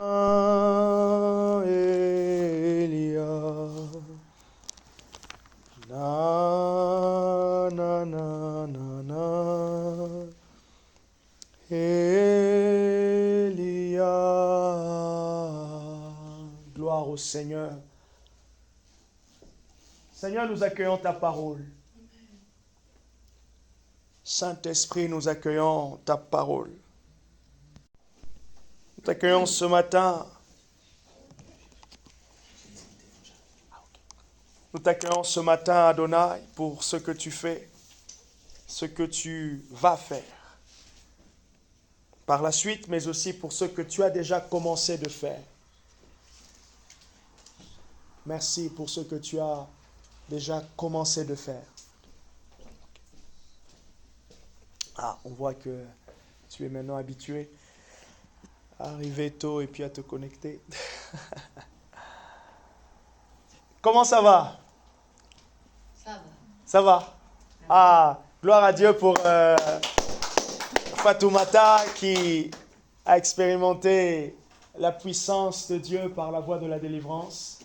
Elia, na na na na na, Elia. Gloire au Seigneur. Seigneur, nous accueillons ta parole. Saint-Esprit, nous accueillons ta parole. Nous t'accueillons ce matin. Nous t'accueillons ce matin, Adonai, pour ce que tu fais, ce que tu vas faire. Par la suite, mais aussi pour ce que tu as déjà commencé de faire. Merci pour ce que tu as déjà commencé de faire. Ah, on voit que tu es maintenant habitué à arriver tôt et puis à te connecter. Comment ça va? Ça va. Ça va? Ah, gloire à Dieu pour Fatoumata qui a expérimenté la puissance de Dieu par la voie de la délivrance.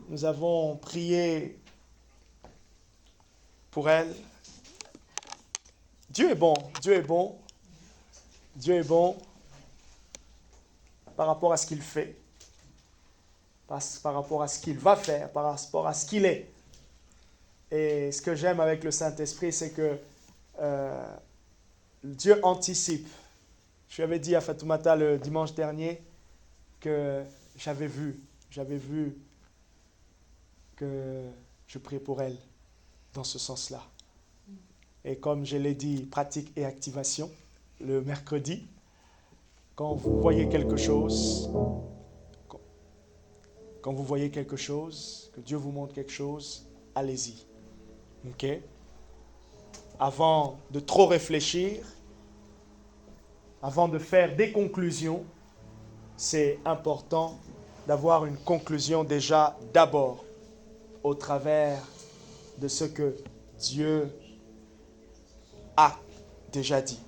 Nous avons prié pour elle. Dieu est bon, Dieu est bon, Dieu est bon par rapport à ce qu'il fait, par rapport à ce qu'il va faire, par rapport à ce qu'il est. Et ce que j'aime avec le Saint-Esprit, c'est que Dieu anticipe. Je lui avais dit à Fatoumata le dimanche dernier que j'avais vu que je priais pour elle dans ce sens-là. Et comme je l'ai dit, pratique et activation, le mercredi, quand vous voyez quelque chose, que Dieu vous montre quelque chose, allez-y. Ok? Avant de trop réfléchir, avant de faire des conclusions, c'est important d'avoir une conclusion déjà d'abord au travers de ce que Dieu a déjà dit.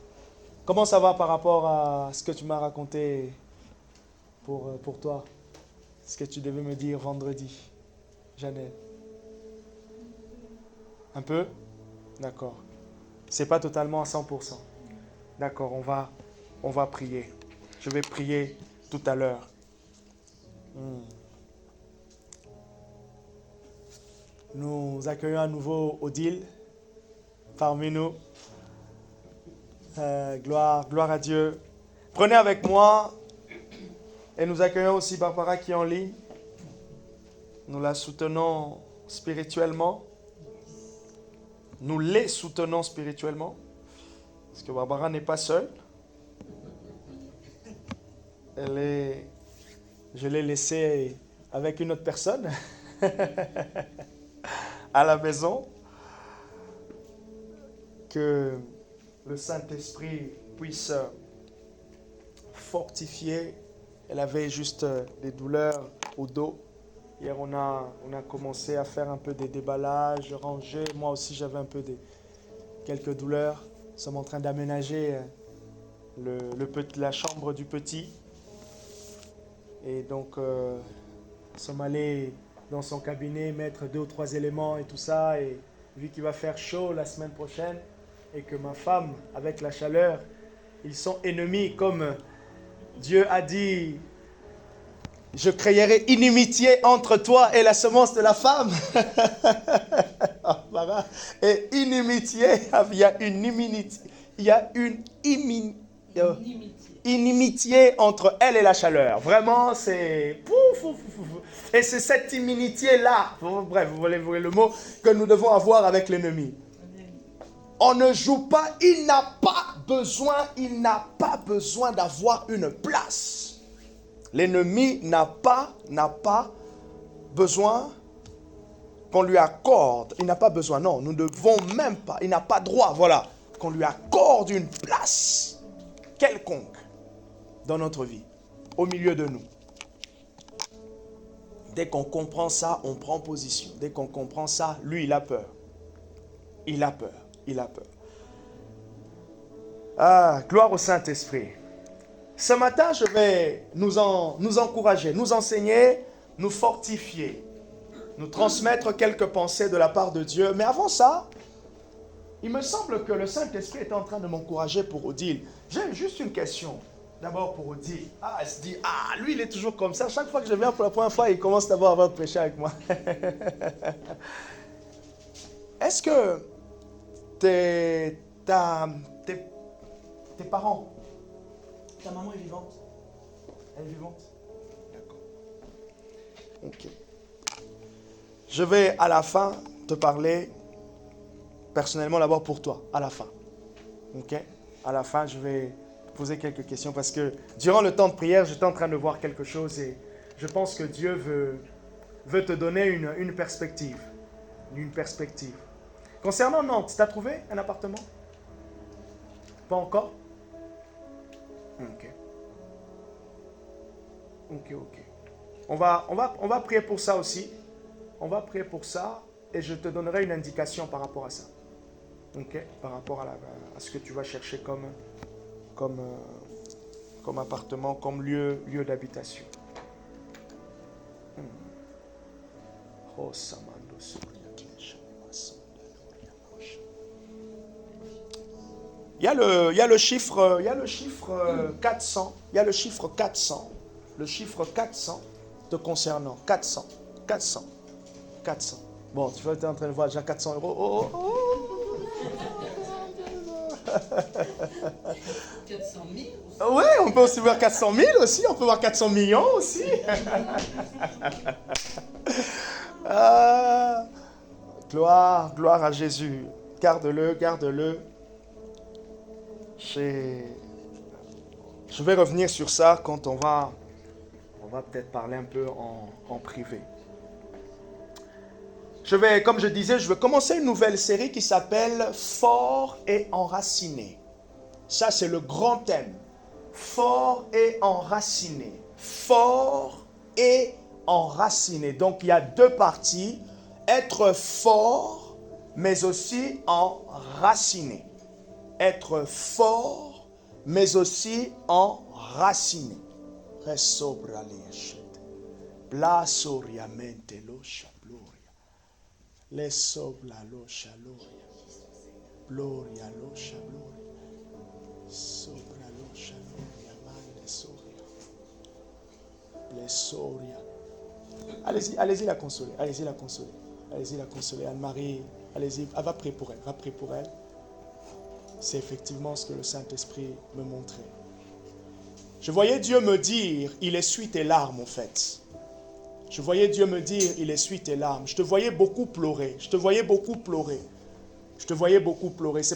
Comment ça va par rapport à ce que tu m'as raconté pour toi? Ce que tu devais me dire vendredi, Janelle? Un peu? D'accord. C'est pas totalement à 100%. D'accord, on va prier. Je vais prier tout à l'heure. Nous accueillons à nouveau Odile parmi nous. Gloire à Dieu. Prenez avec moi et nous accueillons aussi Barbara qui est en ligne. Nous la soutenons spirituellement. Nous les soutenons spirituellement. Parce que Barbara n'est pas seule. Je l'ai laissée avec une autre personne à la maison. Que le Saint-Esprit puisse fortifier. Elle avait juste des douleurs au dos. Hier, on a commencé à faire un peu des déballages, ranger. Moi aussi, j'avais un peu quelques douleurs. Nous sommes en train d'aménager la chambre du petit. Et donc, nous sommes allés dans son cabinet mettre 2 ou 3 éléments et tout ça. Et vu qu'il va faire chaud la semaine prochaine et que ma femme, avec la chaleur, ils sont ennemis comme Dieu a dit. Je créerai inimitié entre toi et la semence de la femme. Et inimitié, il y a une inimitié entre elle et la chaleur. Vraiment, c'est... Et c'est cette inimitié-là, bref, vous voulez le mot, que nous devons avoir avec l'ennemi. On ne joue pas, il n'a pas besoin d'avoir une place. L'ennemi n'a pas besoin qu'on lui accorde. Il n'a pas besoin, non, nous ne devons même pas, il n'a pas droit, voilà, qu'on lui accorde une place quelconque dans notre vie, au milieu de nous. Dès qu'on comprend ça, on prend position. Dès qu'on comprend ça, lui, il a peur. Il a peur. Ah, gloire au Saint-Esprit. Ce matin, je vais nous encourager, nous enseigner, nous fortifier, nous transmettre quelques pensées de la part de Dieu. Mais avant ça, il me semble que le Saint-Esprit est en train de m'encourager pour Odile. J'ai juste une question. D'abord pour Odile. Ah, elle se dit, ah, lui, il est toujours comme ça. Chaque fois que je viens pour la première fois, il commence d'abord avant de prêcher avec moi. Est-ce que tes parents, ta maman est vivante? Elle est vivante? D'accord. Ok. Je vais à la fin te parler personnellement d'abord pour toi, à la fin. Ok? À la fin, je vais te poser quelques questions parce que durant le temps de prière, j'étais en train de voir quelque chose et je pense que Dieu veut te donner une perspective. Une perspective. Concernant Nantes, tu as trouvé un appartement? Pas encore? Ok. Ok. On va prier pour ça aussi. On va prier pour ça et je te donnerai une indication par rapport à ça. Ok? Par rapport à ce que tu vas chercher comme appartement, comme lieu d'habitation. Oh, Samando Surya. Il y a le chiffre 400. Il y a le chiffre 400. Le chiffre 400 te concernant. 400. Bon, tu vas être en train de voir déjà 400 euros. Oh. 400 000 aussi. Oui, on peut aussi voir 400 000 aussi. On peut voir 400 millions aussi. Gloire à Jésus. Garde-le. Je vais revenir sur ça quand on va peut-être parler un peu en privé. Comme je disais, je vais commencer une nouvelle série qui s'appelle Fort et enraciné. Ça, c'est le grand thème. Fort et enraciné. Fort et enraciné. Donc, il y a deux parties. Être fort, mais aussi enraciné. Être fort, mais aussi enraciné. Resobra lieshete. Blasoriamente losha gloria. Lesobla losha gloria. Gloria losha gloria. Sobra losha gloria. Mande soria. Blesoria. Allez-y la consoler. Anne-Marie, allez-y. Elle va prier pour elle. C'est effectivement ce que le Saint-Esprit me montrait. Je voyais Dieu me dire, il essuie tes larmes en fait. Je te voyais beaucoup pleurer. C'est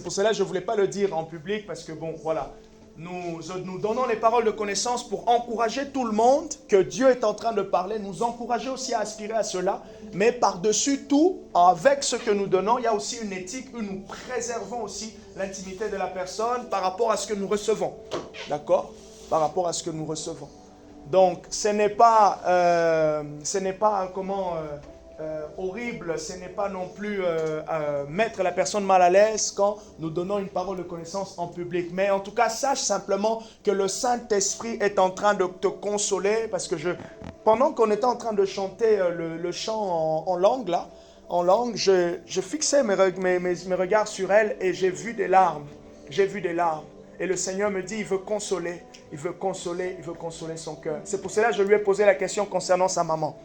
pour cela que je ne voulais pas le dire en public parce que bon, voilà. Nous donnons les paroles de connaissance pour encourager tout le monde que Dieu est en train de parler, nous encourager aussi à aspirer à cela. Mais par-dessus tout, avec ce que nous donnons, il y a aussi une éthique où nous préservons aussi l'intimité de la personne par rapport à ce que nous recevons. D'accord? Par rapport à ce que nous recevons. Donc, ce n'est pas horrible, ce n'est pas non plus mettre la personne mal à l'aise quand nous donnons une parole de connaissance en public. Mais en tout cas, sache simplement que le Saint-Esprit est en train de te consoler parce que pendant qu'on était en train de chanter le chant en langue, là, je fixais mes regards sur elle et j'ai vu des larmes. Et le Seigneur me dit, il veut consoler son cœur. C'est pour cela que je lui ai posé la question concernant sa maman.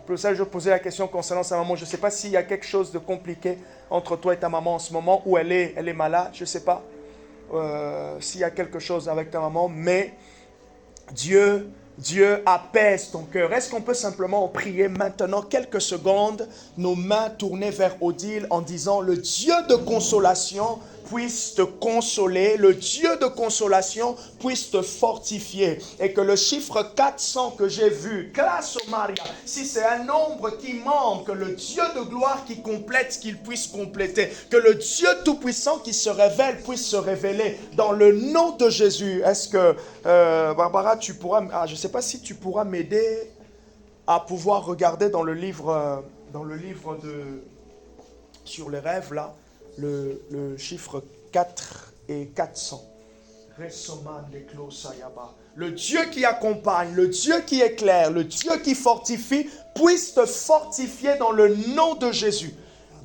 Je ne sais pas s'il y a quelque chose de compliqué entre toi et ta maman en ce moment, où elle est malade, je ne sais pas s'il y a quelque chose avec ta maman, mais Dieu apaise ton cœur. Est-ce qu'on peut simplement prier maintenant quelques secondes, nos mains tournées vers Odile en disant, le Dieu de consolation puisse te consoler, le Dieu de consolation puisse te fortifier et que le chiffre 400 que j'ai vu, classe Maria, si c'est un nombre qui manque, que le Dieu de gloire qui complète, qu'il puisse compléter, que le Dieu tout-puissant qui se révèle puisse se révéler dans le nom de Jésus. Est-ce que Barbara, tu pourras, je ne sais pas si tu pourras m'aider à pouvoir regarder dans le livre sur les rêves là, le chiffre 4 et 400. Le Dieu qui accompagne, le Dieu qui éclaire, le Dieu qui fortifie, puisse te fortifier dans le nom de Jésus.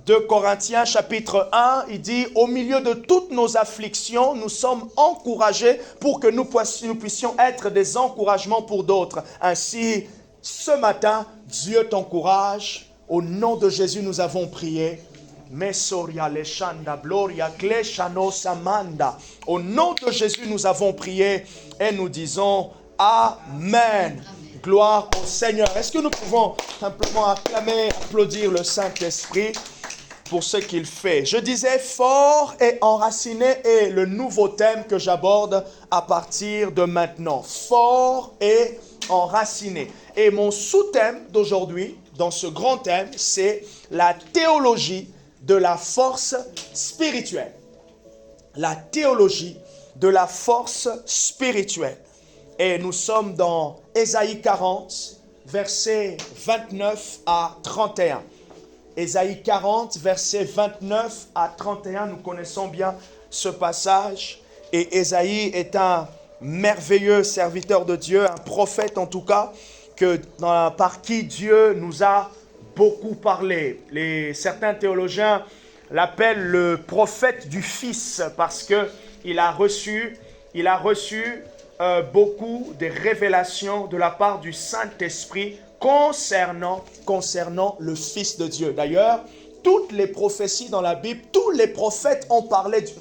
2 Corinthiens chapitre 1, il dit, au milieu de toutes nos afflictions, nous sommes encouragés pour que nous puissions être des encouragements pour d'autres. Ainsi, ce matin, Dieu t'encourage. Au nom de Jésus, nous avons prié. Mesoria leshanda gloria kleshano samanda. Au nom de Jésus, nous avons prié et nous disons Amen. Gloire au Seigneur. Est-ce que nous pouvons simplement acclamer, applaudir le Saint-Esprit pour ce qu'il fait? Je disais fort et enraciné est le nouveau thème que j'aborde à partir de maintenant. Fort et enraciné. Et mon sous-thème d'aujourd'hui, dans ce grand thème, c'est la théologie de la force spirituelle. La théologie de la force spirituelle. Et nous sommes dans Ésaïe 40, versets 29 à 31. Ésaïe 40, versets 29 à 31, nous connaissons bien ce passage. Et Ésaïe est un merveilleux serviteur de Dieu, un prophète en tout cas, par qui Dieu nous a beaucoup parlé. Certains théologiens l'appellent le prophète du Fils parce qu'il a reçu beaucoup de révélations de la part du Saint-Esprit concernant le Fils de Dieu. D'ailleurs, toutes les prophéties dans la Bible, tous les prophètes ont parlé du...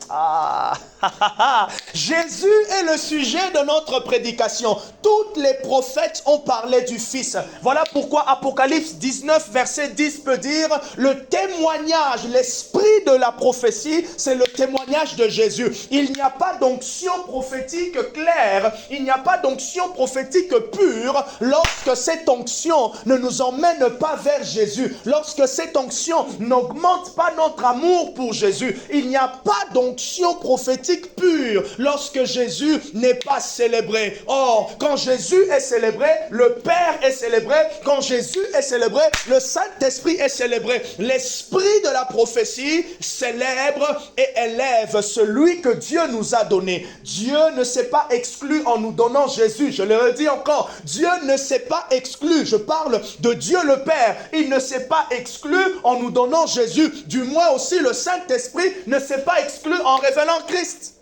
Jésus est le sujet de notre prédication. Tous les prophètes ont parlé du Fils. Voilà pourquoi Apocalypse 19, verset 10 peut dire le témoignage, l'esprit de la prophétie, c'est le témoignage de Jésus. Il n'y a pas d'onction prophétique claire, il n'y a pas d'onction prophétique pure lorsque cette onction ne nous emmène pas vers Jésus, lorsque cette onction n'augmente pas notre amour pour Jésus. Il n'y a pas d'onction prophétique pure lorsque Jésus n'est pas célébré. Or, quand Jésus est célébré, le Père est célébré. Quand Jésus est célébré, le Saint-Esprit est célébré. L'esprit de la prophétie célèbre et élève celui que Dieu nous a donné. Dieu ne s'est pas exclu en nous donnant Jésus. Je le redis encore, Dieu ne s'est pas exclu. Je parle de Dieu le Père. Il ne s'est pas exclu en nous donnant Jésus. Du moins aussi, le Saint-Esprit ne s'est pas exclu en révélant Christ.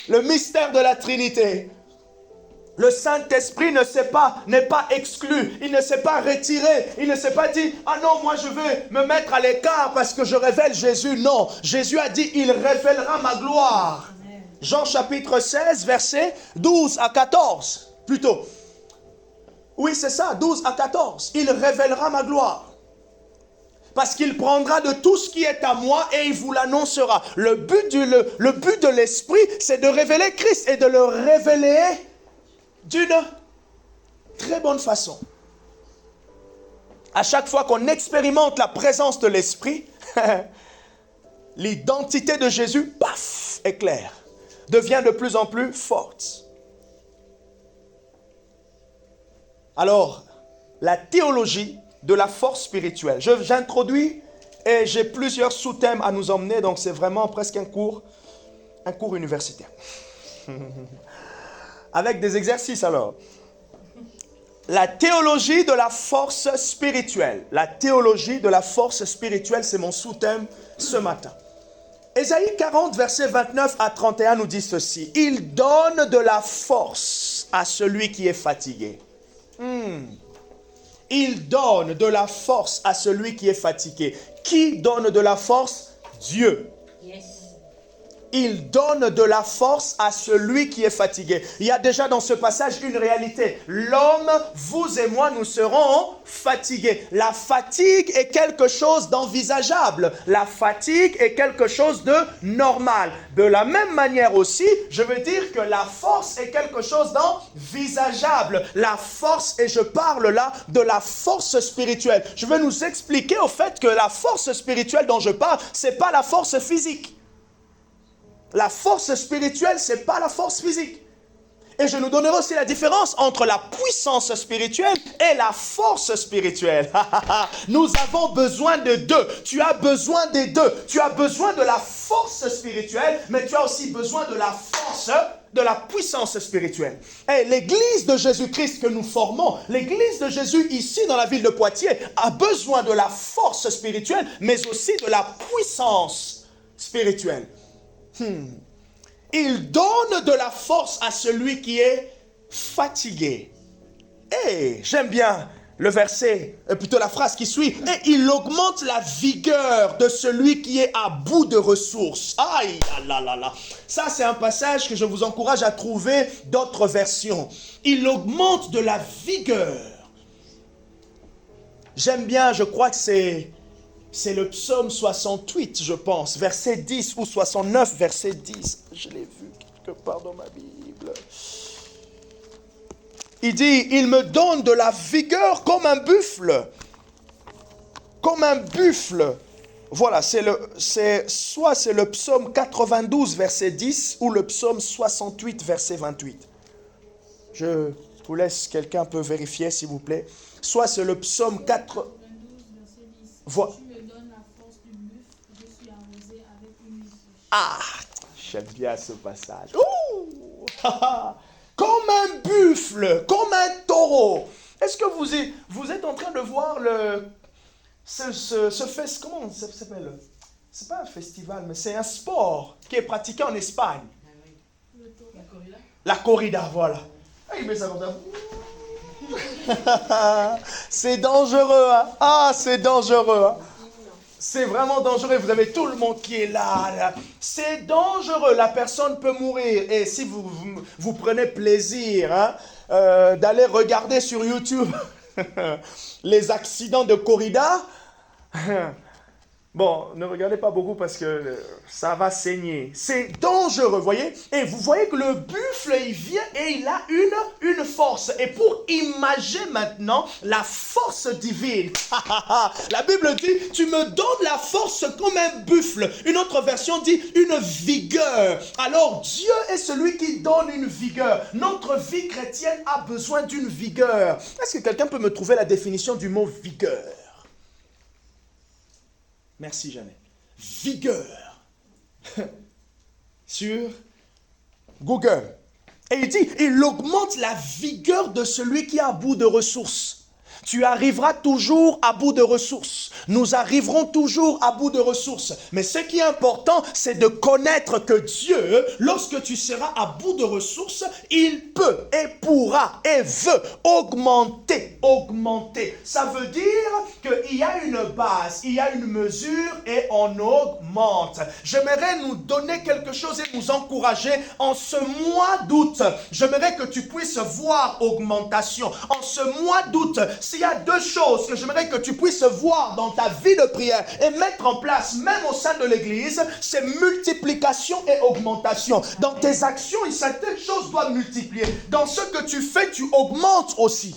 Le mystère de la Trinité. Le Saint-Esprit n'est pas exclu. Il ne s'est pas retiré. Il ne s'est pas dit, ah non, moi je vais me mettre à l'écart parce que je révèle Jésus. Non, Jésus a dit, il révélera ma gloire. Jean chapitre 16, versets 12 à 14. Plutôt. Oui, c'est ça, 12 à 14. Il révélera ma gloire. Parce qu'il prendra de tout ce qui est à moi et il vous l'annoncera. Le but de l'Esprit, c'est de révéler Christ et de le révéler d'une très bonne façon. À chaque fois qu'on expérimente la présence de l'Esprit, l'identité de Jésus, paf, est claire, devient de plus en plus forte. Alors, la théologie de la force spirituelle. J'introduis et j'ai plusieurs sous-thèmes à nous emmener, donc c'est vraiment presque un cours universitaire. Avec des exercices alors. La théologie de la force spirituelle. La théologie de la force spirituelle, c'est mon sous-thème ce matin. Ésaïe 40, versets 29 à 31 nous dit ceci. Il donne de la force à celui qui est fatigué. Il donne de la force à celui qui est fatigué. Qui donne de la force? Dieu. Yes. Il donne de la force à celui qui est fatigué. Il y a déjà dans ce passage une réalité. L'homme, vous et moi, nous serons fatigués. La fatigue est quelque chose d'envisageable. La fatigue est quelque chose de normal. De la même manière aussi, je veux dire que la force est quelque chose d'envisageable. La force, et je parle là de la force spirituelle. Je vais nous expliquer au fait que la force spirituelle dont je parle, ce n'est pas la force physique. La force spirituelle, ce n'est pas la force physique. Et je nous donnerai aussi la différence entre la puissance spirituelle et la force spirituelle. Nous avons besoin de deux. Tu as besoin des deux. Tu as besoin de la force spirituelle, mais tu as aussi besoin de la force, de la puissance spirituelle. Et l'église de Jésus-Christ que nous formons, l'église de Jésus ici dans la ville de Poitiers, a besoin de la force spirituelle, mais aussi de la puissance spirituelle. Il donne de la force à celui qui est fatigué. Et j'aime bien le verset, plutôt la phrase qui suit. Et il augmente la vigueur de celui qui est à bout de ressources. Aïe, là, là, là. Ça, c'est un passage que je vous encourage à trouver d'autres versions. Il augmente de la vigueur. J'aime bien, je crois que c'est le psaume 68, je pense, verset 10 ou 69, verset 10. Je l'ai vu quelque part dans ma Bible. Il dit, il me donne de la vigueur comme un buffle. Comme un buffle. Voilà, soit c'est le psaume 92, verset 10, ou le psaume 68, verset 28. Je vous laisse, quelqu'un peut vérifier, s'il vous plaît. Soit c'est le psaume 4... Voilà. Ah, j'aime bien ce passage. Ouh, comme un buffle, comme un taureau. Est-ce que vous êtes en train de voir comment ça s'appelle? C'est pas un festival, mais c'est un sport qui est pratiqué en Espagne. La corrida. La corrida, voilà. Ah, il met ça comme ça. C'est dangereux, hein? Ah, c'est dangereux, hein? C'est vraiment dangereux. Vous avez tout le monde qui est là. C'est dangereux. La personne peut mourir. Et si vous prenez plaisir d'aller regarder sur YouTube les accidents de corrida, bon, ne regardez pas beaucoup parce que ça va saigner. C'est dangereux, voyez? Et vous voyez que le buffle, il vient et il a une force. Et pour imager maintenant la force divine, la Bible dit, tu me donnes la force comme un buffle. Une autre version dit une vigueur. Alors Dieu est celui qui donne une vigueur. Notre vie chrétienne a besoin d'une vigueur. Est-ce que quelqu'un peut me trouver la définition du mot vigueur? Merci, Jeannette. Vigueur. Sur Google. Et il dit, il augmente la vigueur de celui qui est à bout de ressources. Tu arriveras toujours à bout de ressources. Nous arriverons toujours à bout de ressources. Mais ce qui est important, c'est de connaître que Dieu, lorsque tu seras à bout de ressources, il peut et pourra et veut augmenter. Ça veut dire qu'il y a une base, il y a une mesure et on augmente. J'aimerais nous donner quelque chose et nous encourager en ce mois d'août. J'aimerais que tu puisses voir augmentation. En ce mois d'août, s'il y a deux choses que j'aimerais que tu puisses voir dans ta vie de prière et mettre en place, même au sein de l'église, c'est multiplication et augmentation. Dans tes actions, certaines choses doivent multiplier. Dans ce que tu fais, tu augmentes aussi.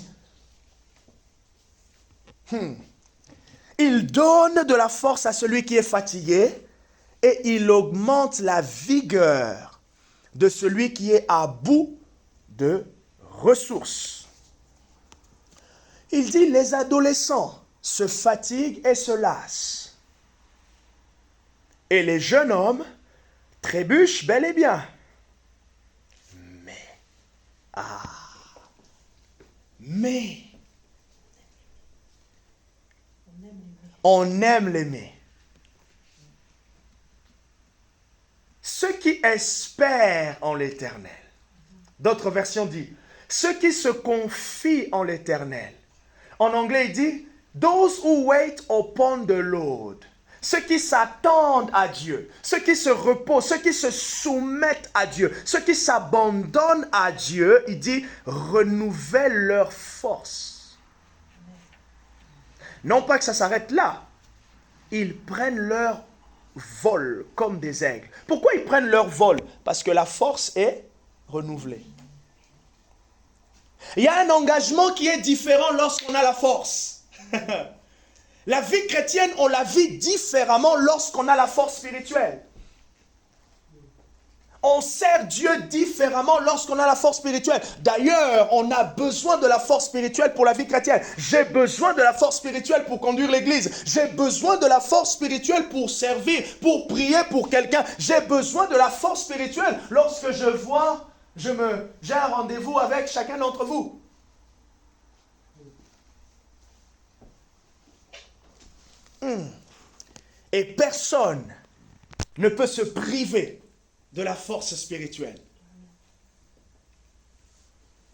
Il donne de la force à celui qui est fatigué et il augmente la vigueur de celui qui est à bout de ressources. Il dit, les adolescents se fatiguent et se lassent. Et les jeunes hommes trébuchent bel et bien. Mais, on aime l'aimer. Ceux qui espèrent en l'Éternel. D'autres versions disent, ceux qui se confient en l'Éternel. En anglais, il dit, those who wait upon the Lord. Ceux qui s'attendent à Dieu, ceux qui se reposent, ceux qui se soumettent à Dieu, ceux qui s'abandonnent à Dieu, il dit, renouvellent leur force. Non pas que ça s'arrête là. Ils prennent leur vol comme des aigles. Pourquoi ils prennent leur vol? Parce que la force est renouvelée. Il y a un engagement qui est différent lorsqu'on a la force. La vie chrétienne, on la vit différemment lorsqu'on a la force spirituelle. On sert Dieu différemment lorsqu'on a la force spirituelle. D'ailleurs, on a besoin de la force spirituelle pour la vie chrétienne. J'ai besoin de la force spirituelle pour conduire l'église. J'ai besoin de la force spirituelle pour servir, pour prier pour quelqu'un. J'ai besoin de la force spirituelle lorsque j'ai un rendez-vous avec chacun d'entre vous. Et personne ne peut se priver de la force spirituelle.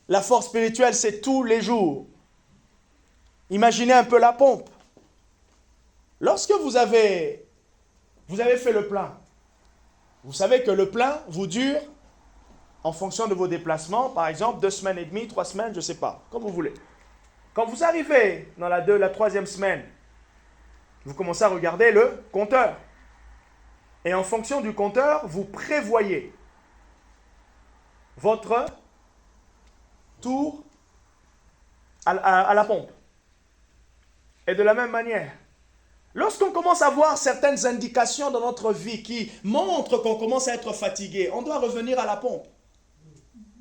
La force spirituelle, c'est tous les jours. Imaginez un peu la pompe. Lorsque vous avez fait le plein, vous savez que le plein vous dure en fonction de vos déplacements, par exemple 2 semaines et demie, 3 semaines, je ne sais pas, comme vous voulez. Quand vous arrivez dans la 3e semaine, vous commencez à regarder le compteur. Et en fonction du compteur, vous prévoyez votre tour à la pompe. Et de la même manière, lorsqu'on commence à voir certaines indications dans notre vie qui montrent qu'on commence à être fatigué, on doit revenir à la pompe.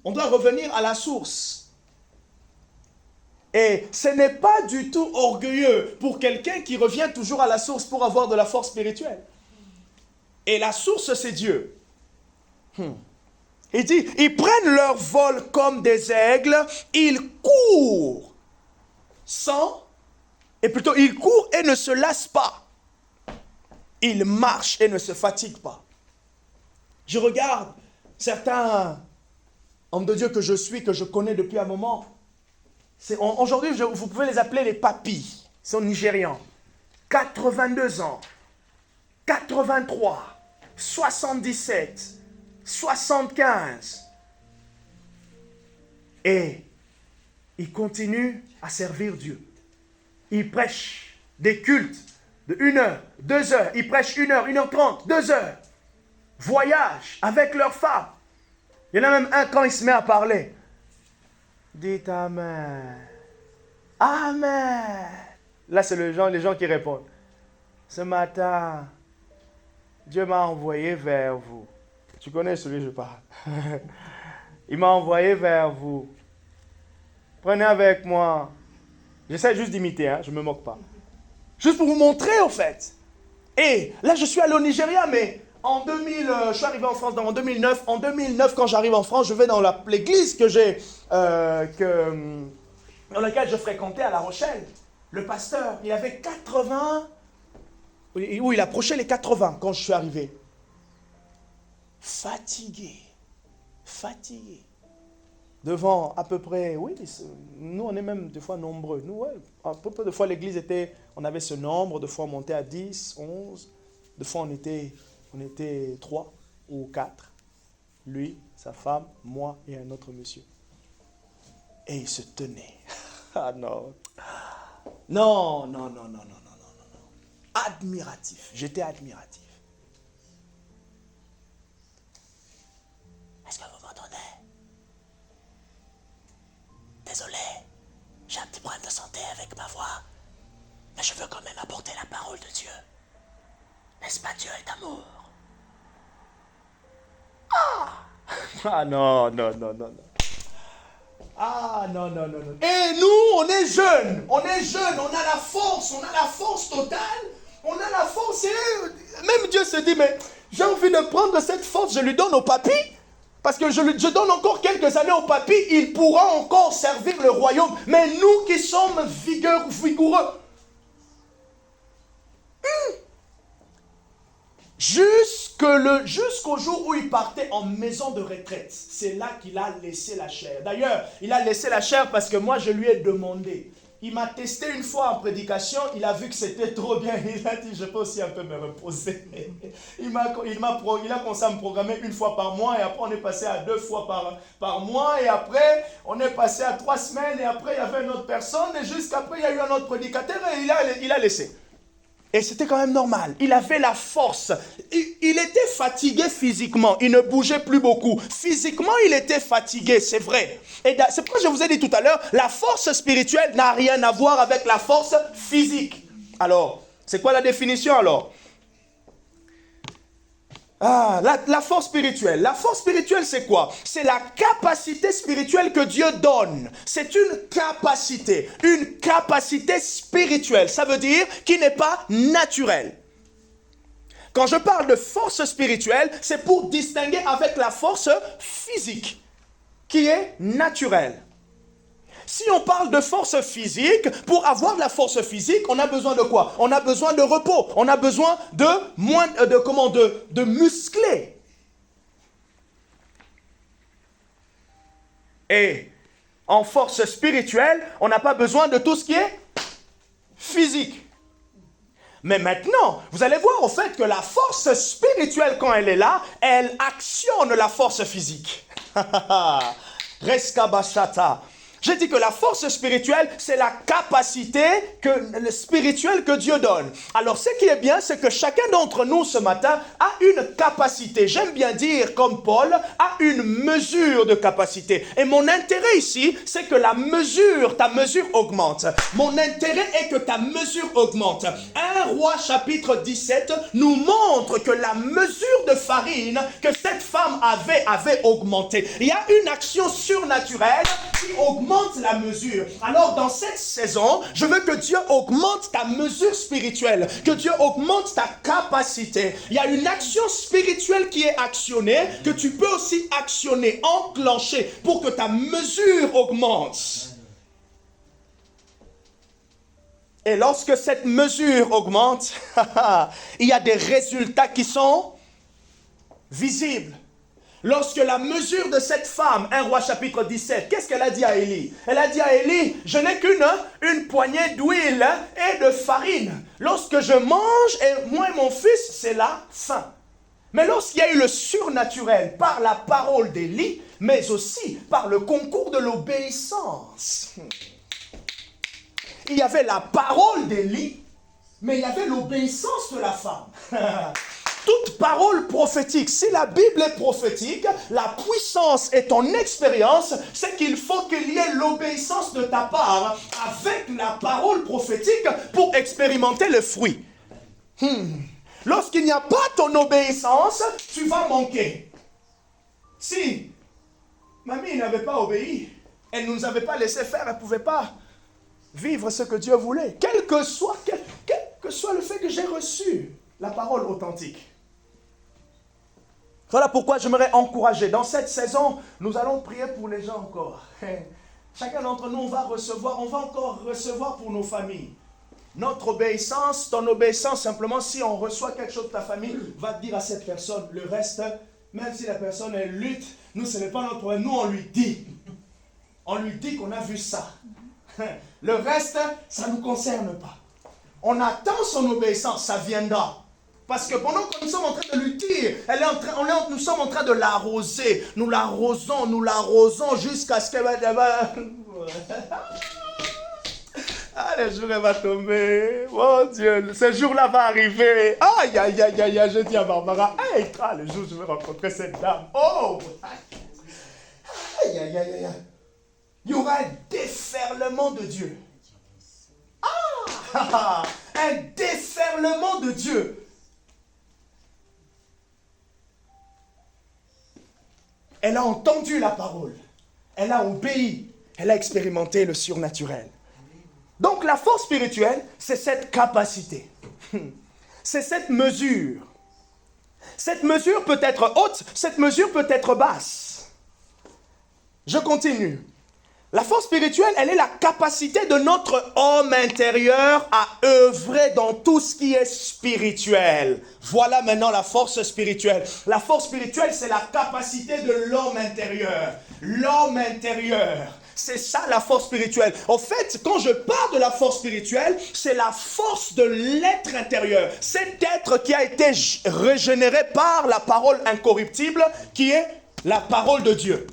On doit revenir à la source. Et ce n'est pas du tout orgueilleux pour quelqu'un qui revient toujours à la source pour avoir de la force spirituelle. Et la source, c'est Dieu. Il dit, ils prennent leur vol comme des aigles, ils courent ils courent et ne se lassent pas. Ils marchent et ne se fatiguent pas. Je regarde certains hommes de Dieu que je suis, que je connais depuis un moment. Aujourd'hui, vous pouvez les appeler les papis. Ils sont nigérians. 82 ans, 83, 77, 75. Et ils continuent à servir Dieu. Ils prêchent des cultes de 1 heure, 2 heures. Ils prêchent 1 heure, 1h30, 2 heures. Voyagent avec leurs femmes. Il y en a même un quand il se met à parler. Dites Amen. Amen. Là, c'est les gens qui répondent. Ce matin, Dieu m'a envoyé vers vous. Tu connais celui que je parle. Il m'a envoyé vers vous. Prenez avec moi. J'essaie juste d'imiter, je ne me moque pas. Juste pour vous montrer, en fait. Et là, je suis allé au Nigeria, mais en 2000, je suis arrivé en France en 2009. En 2009, quand j'arrive en France, je vais dans l'église dans laquelle je fréquentais à La Rochelle. Le pasteur, il avait 80... Oui, il approchait les 80 quand je suis arrivé. Fatigué. Devant à peu près, oui, nous on est même des fois nombreux. Nous, ouais, à peu près de fois l'église on avait ce nombre, de fois on montait à 10, 11, de fois on était 3 ou 4. Lui, sa femme, moi et un autre monsieur. Et il se tenait. Ah non. Non. Admiratif. J'étais admiratif. Est-ce que vous m'entendez? Désolé, j'ai un petit problème de santé avec ma voix, mais je veux quand même apporter la parole de Dieu. N'est-ce pas, Dieu est amour? Ah non. Ah non. Et nous, on est jeunes, on a la force totale, on a la force, et même Dieu se dit, mais j'ai envie de prendre cette force, je lui donne au papy. Parce que je donne encore quelques années au papy, il pourra encore servir le royaume. Mais nous qui sommes vigoureux, jusqu'au jour où il partait en maison de retraite, c'est là qu'il a laissé la chair. D'ailleurs, il a laissé la chair parce que moi, je lui ai demandé. Il m'a testé une fois en prédication, il a vu que c'était trop bien. Il a dit, je peux aussi un peu me reposer. Il a commencé à me programmer 1 fois par mois, et après on est passé à 2 fois par mois, et après on est passé à 3 semaines, et après il y avait une autre personne, et jusqu'après il y a eu un autre prédicateur, et il a laissé. Et c'était quand même normal. Il avait la force. Il était fatigué physiquement. Il ne bougeait plus beaucoup. Physiquement, il était fatigué, c'est vrai. Et c'est pourquoi je vous ai dit tout à l'heure, la force spirituelle n'a rien à voir avec la force physique. Alors, c'est quoi la définition alors? La force spirituelle. La force spirituelle, c'est quoi? C'est la capacité spirituelle que Dieu donne. C'est une capacité spirituelle. Ça veut dire qui n'est pas naturelle. Quand je parle de force spirituelle, c'est pour distinguer avec la force physique, qui est naturelle. Si on parle de force physique, pour avoir la force physique, on a besoin de quoi? On a besoin de repos. On a besoin de muscler. Et en force spirituelle, on n'a pas besoin de tout ce qui est physique. Mais maintenant, vous allez voir au fait que la force spirituelle, quand elle est là, elle actionne la force physique. Reskabashata. J'ai dit que la force spirituelle, c'est la capacité spirituelle que Dieu donne. Alors, ce qui est bien, c'est que chacun d'entre nous ce matin a une capacité. J'aime bien dire, comme Paul, a une mesure de capacité. Et mon intérêt ici, c'est que ta mesure augmente. Mon intérêt est que ta mesure augmente. 1 Roi chapitre 17 nous montre que la mesure de farine que cette femme avait augmenté. Il y a une action surnaturelle qui augmente la mesure. Alors dans cette saison, je veux que Dieu augmente ta mesure spirituelle, que Dieu augmente ta capacité. Il y a une action spirituelle qui est actionnée, que tu peux aussi actionner, enclencher pour que ta mesure augmente. Et lorsque cette mesure augmente, il y a des résultats qui sont visibles. Lorsque la mesure de cette femme, 1 Roi chapitre 17, qu'est-ce qu'elle a dit à Élie? Elle a dit à Élie, je n'ai qu'une poignée d'huile et de farine. Lorsque je mange, et moi et mon fils, c'est la faim. Mais lorsqu'il y a eu le surnaturel par la parole d'Élie, mais aussi par le concours de l'obéissance. Il y avait la parole d'Élie, mais il y avait l'obéissance de la femme. Toute parole prophétique, si la Bible est prophétique, la puissance et ton expérience, c'est qu'il faut qu'il y ait l'obéissance de ta part avec la parole prophétique pour expérimenter le fruit. Lorsqu'il n'y a pas ton obéissance, tu vas manquer. Si mamie n'avait pas obéi, elle ne nous avait pas laissé faire, elle ne pouvait pas vivre ce que Dieu voulait. Quel que soit le fait que j'ai reçu la parole authentique. Voilà pourquoi j'aimerais encourager. Dans cette saison, nous allons prier pour les gens encore. Chacun d'entre nous, on va encore recevoir pour nos familles. Notre obéissance, ton obéissance, simplement, si on reçoit quelque chose de ta famille, va dire à cette personne, le reste, même si la personne, elle lutte, nous, ce n'est pas notre problème. Nous, on lui dit. On lui dit qu'on a vu ça. Le reste, ça ne nous concerne pas. On attend son obéissance, ça viendra. Parce que pendant que nous sommes en train de lui dire, nous sommes en train de l'arroser. Nous l'arrosons jusqu'à ce qu'elle va... Ah, le jour elle va tomber. Mon Dieu, ce jour-là va arriver. Aïe, aïe, aïe, aïe, aïe, je dis à Barbara, hey, le jour où je vais rencontrer cette dame. Oh! Aïe, aïe, aïe, aïe. Il y aura un déferlement de Dieu. Ah! Un déferlement de Dieu. Elle a entendu la parole. Elle a obéi. Elle a expérimenté le surnaturel. Donc la force spirituelle, c'est cette capacité. C'est cette mesure. Cette mesure peut être haute, cette mesure peut être basse. Je continue. La force spirituelle, elle est la capacité de notre homme intérieur à œuvrer dans tout ce qui est spirituel. Voilà maintenant la force spirituelle. La force spirituelle, c'est la capacité de l'homme intérieur. L'homme intérieur. C'est ça la force spirituelle. En fait, quand je parle de la force spirituelle, c'est la force de l'être intérieur. Cet être qui a été régénéré par la parole incorruptible qui est la parole de Dieu.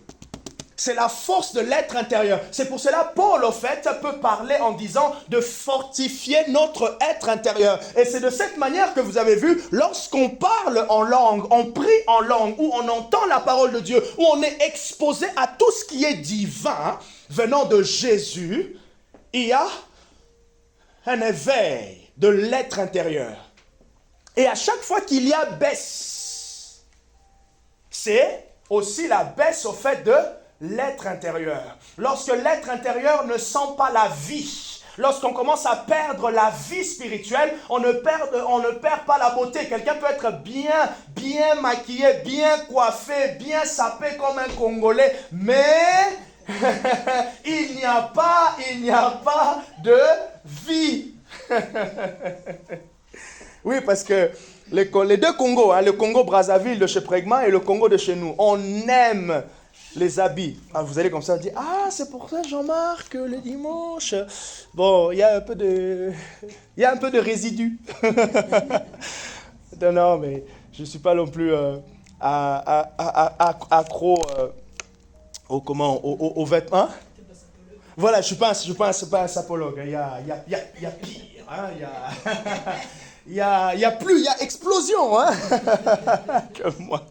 C'est la force de l'être intérieur. C'est pour cela Paul, au fait, peut parler en disant de fortifier notre être intérieur. Et c'est de cette manière que vous avez vu, lorsqu'on parle en langue, on prie en langue, où on entend la parole de Dieu, où on est exposé à tout ce qui est divin, venant de Jésus, il y a un éveil de l'être intérieur. Et à chaque fois qu'il y a baisse, c'est aussi la baisse au fait de l'être intérieur. Lorsque l'être intérieur ne sent pas la vie, lorsqu'on commence à perdre la vie spirituelle, on ne perd pas la beauté. Quelqu'un peut être bien maquillé, bien coiffé, bien sapé comme un Congolais, mais il n'y a pas de vie. Oui, parce que les deux Congos, le Congo Brazzaville de chez Pregma et le Congo de chez nous, on aime les habits. Ah, vous allez comme ça dire, ah, c'est pour ça Jean-Marc, le dimanche. Bon, il y a un peu de résidus. Non, mais je ne suis pas non plus accro aux vêtements. Voilà, je ne suis pas un sapologue. Il y a pire. Hein, il y a explosion hein, que moi.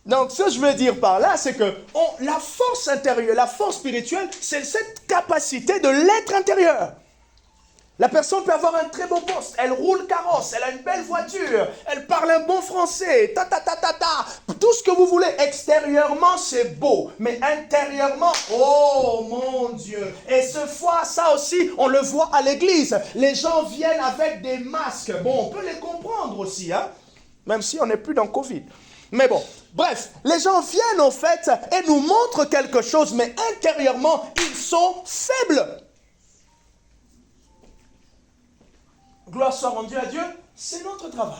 Donc, ce que je veux dire par là, c'est que la force intérieure, la force spirituelle, c'est cette capacité de l'être intérieur. La personne peut avoir un très beau poste, elle roule carrosse, elle a une belle voiture, elle parle un bon français, tout ce que vous voulez. Extérieurement, c'est beau, mais intérieurement, oh mon Dieu. Et ce fois, ça aussi, on le voit à l'église. Les gens viennent avec des masques. Bon, on peut les comprendre aussi, hein, même si on n'est plus dans Covid. Mais bon, bref, les gens viennent en fait et nous montrent quelque chose, mais intérieurement, ils sont faibles. Gloire soit rendue à Dieu, c'est notre travail.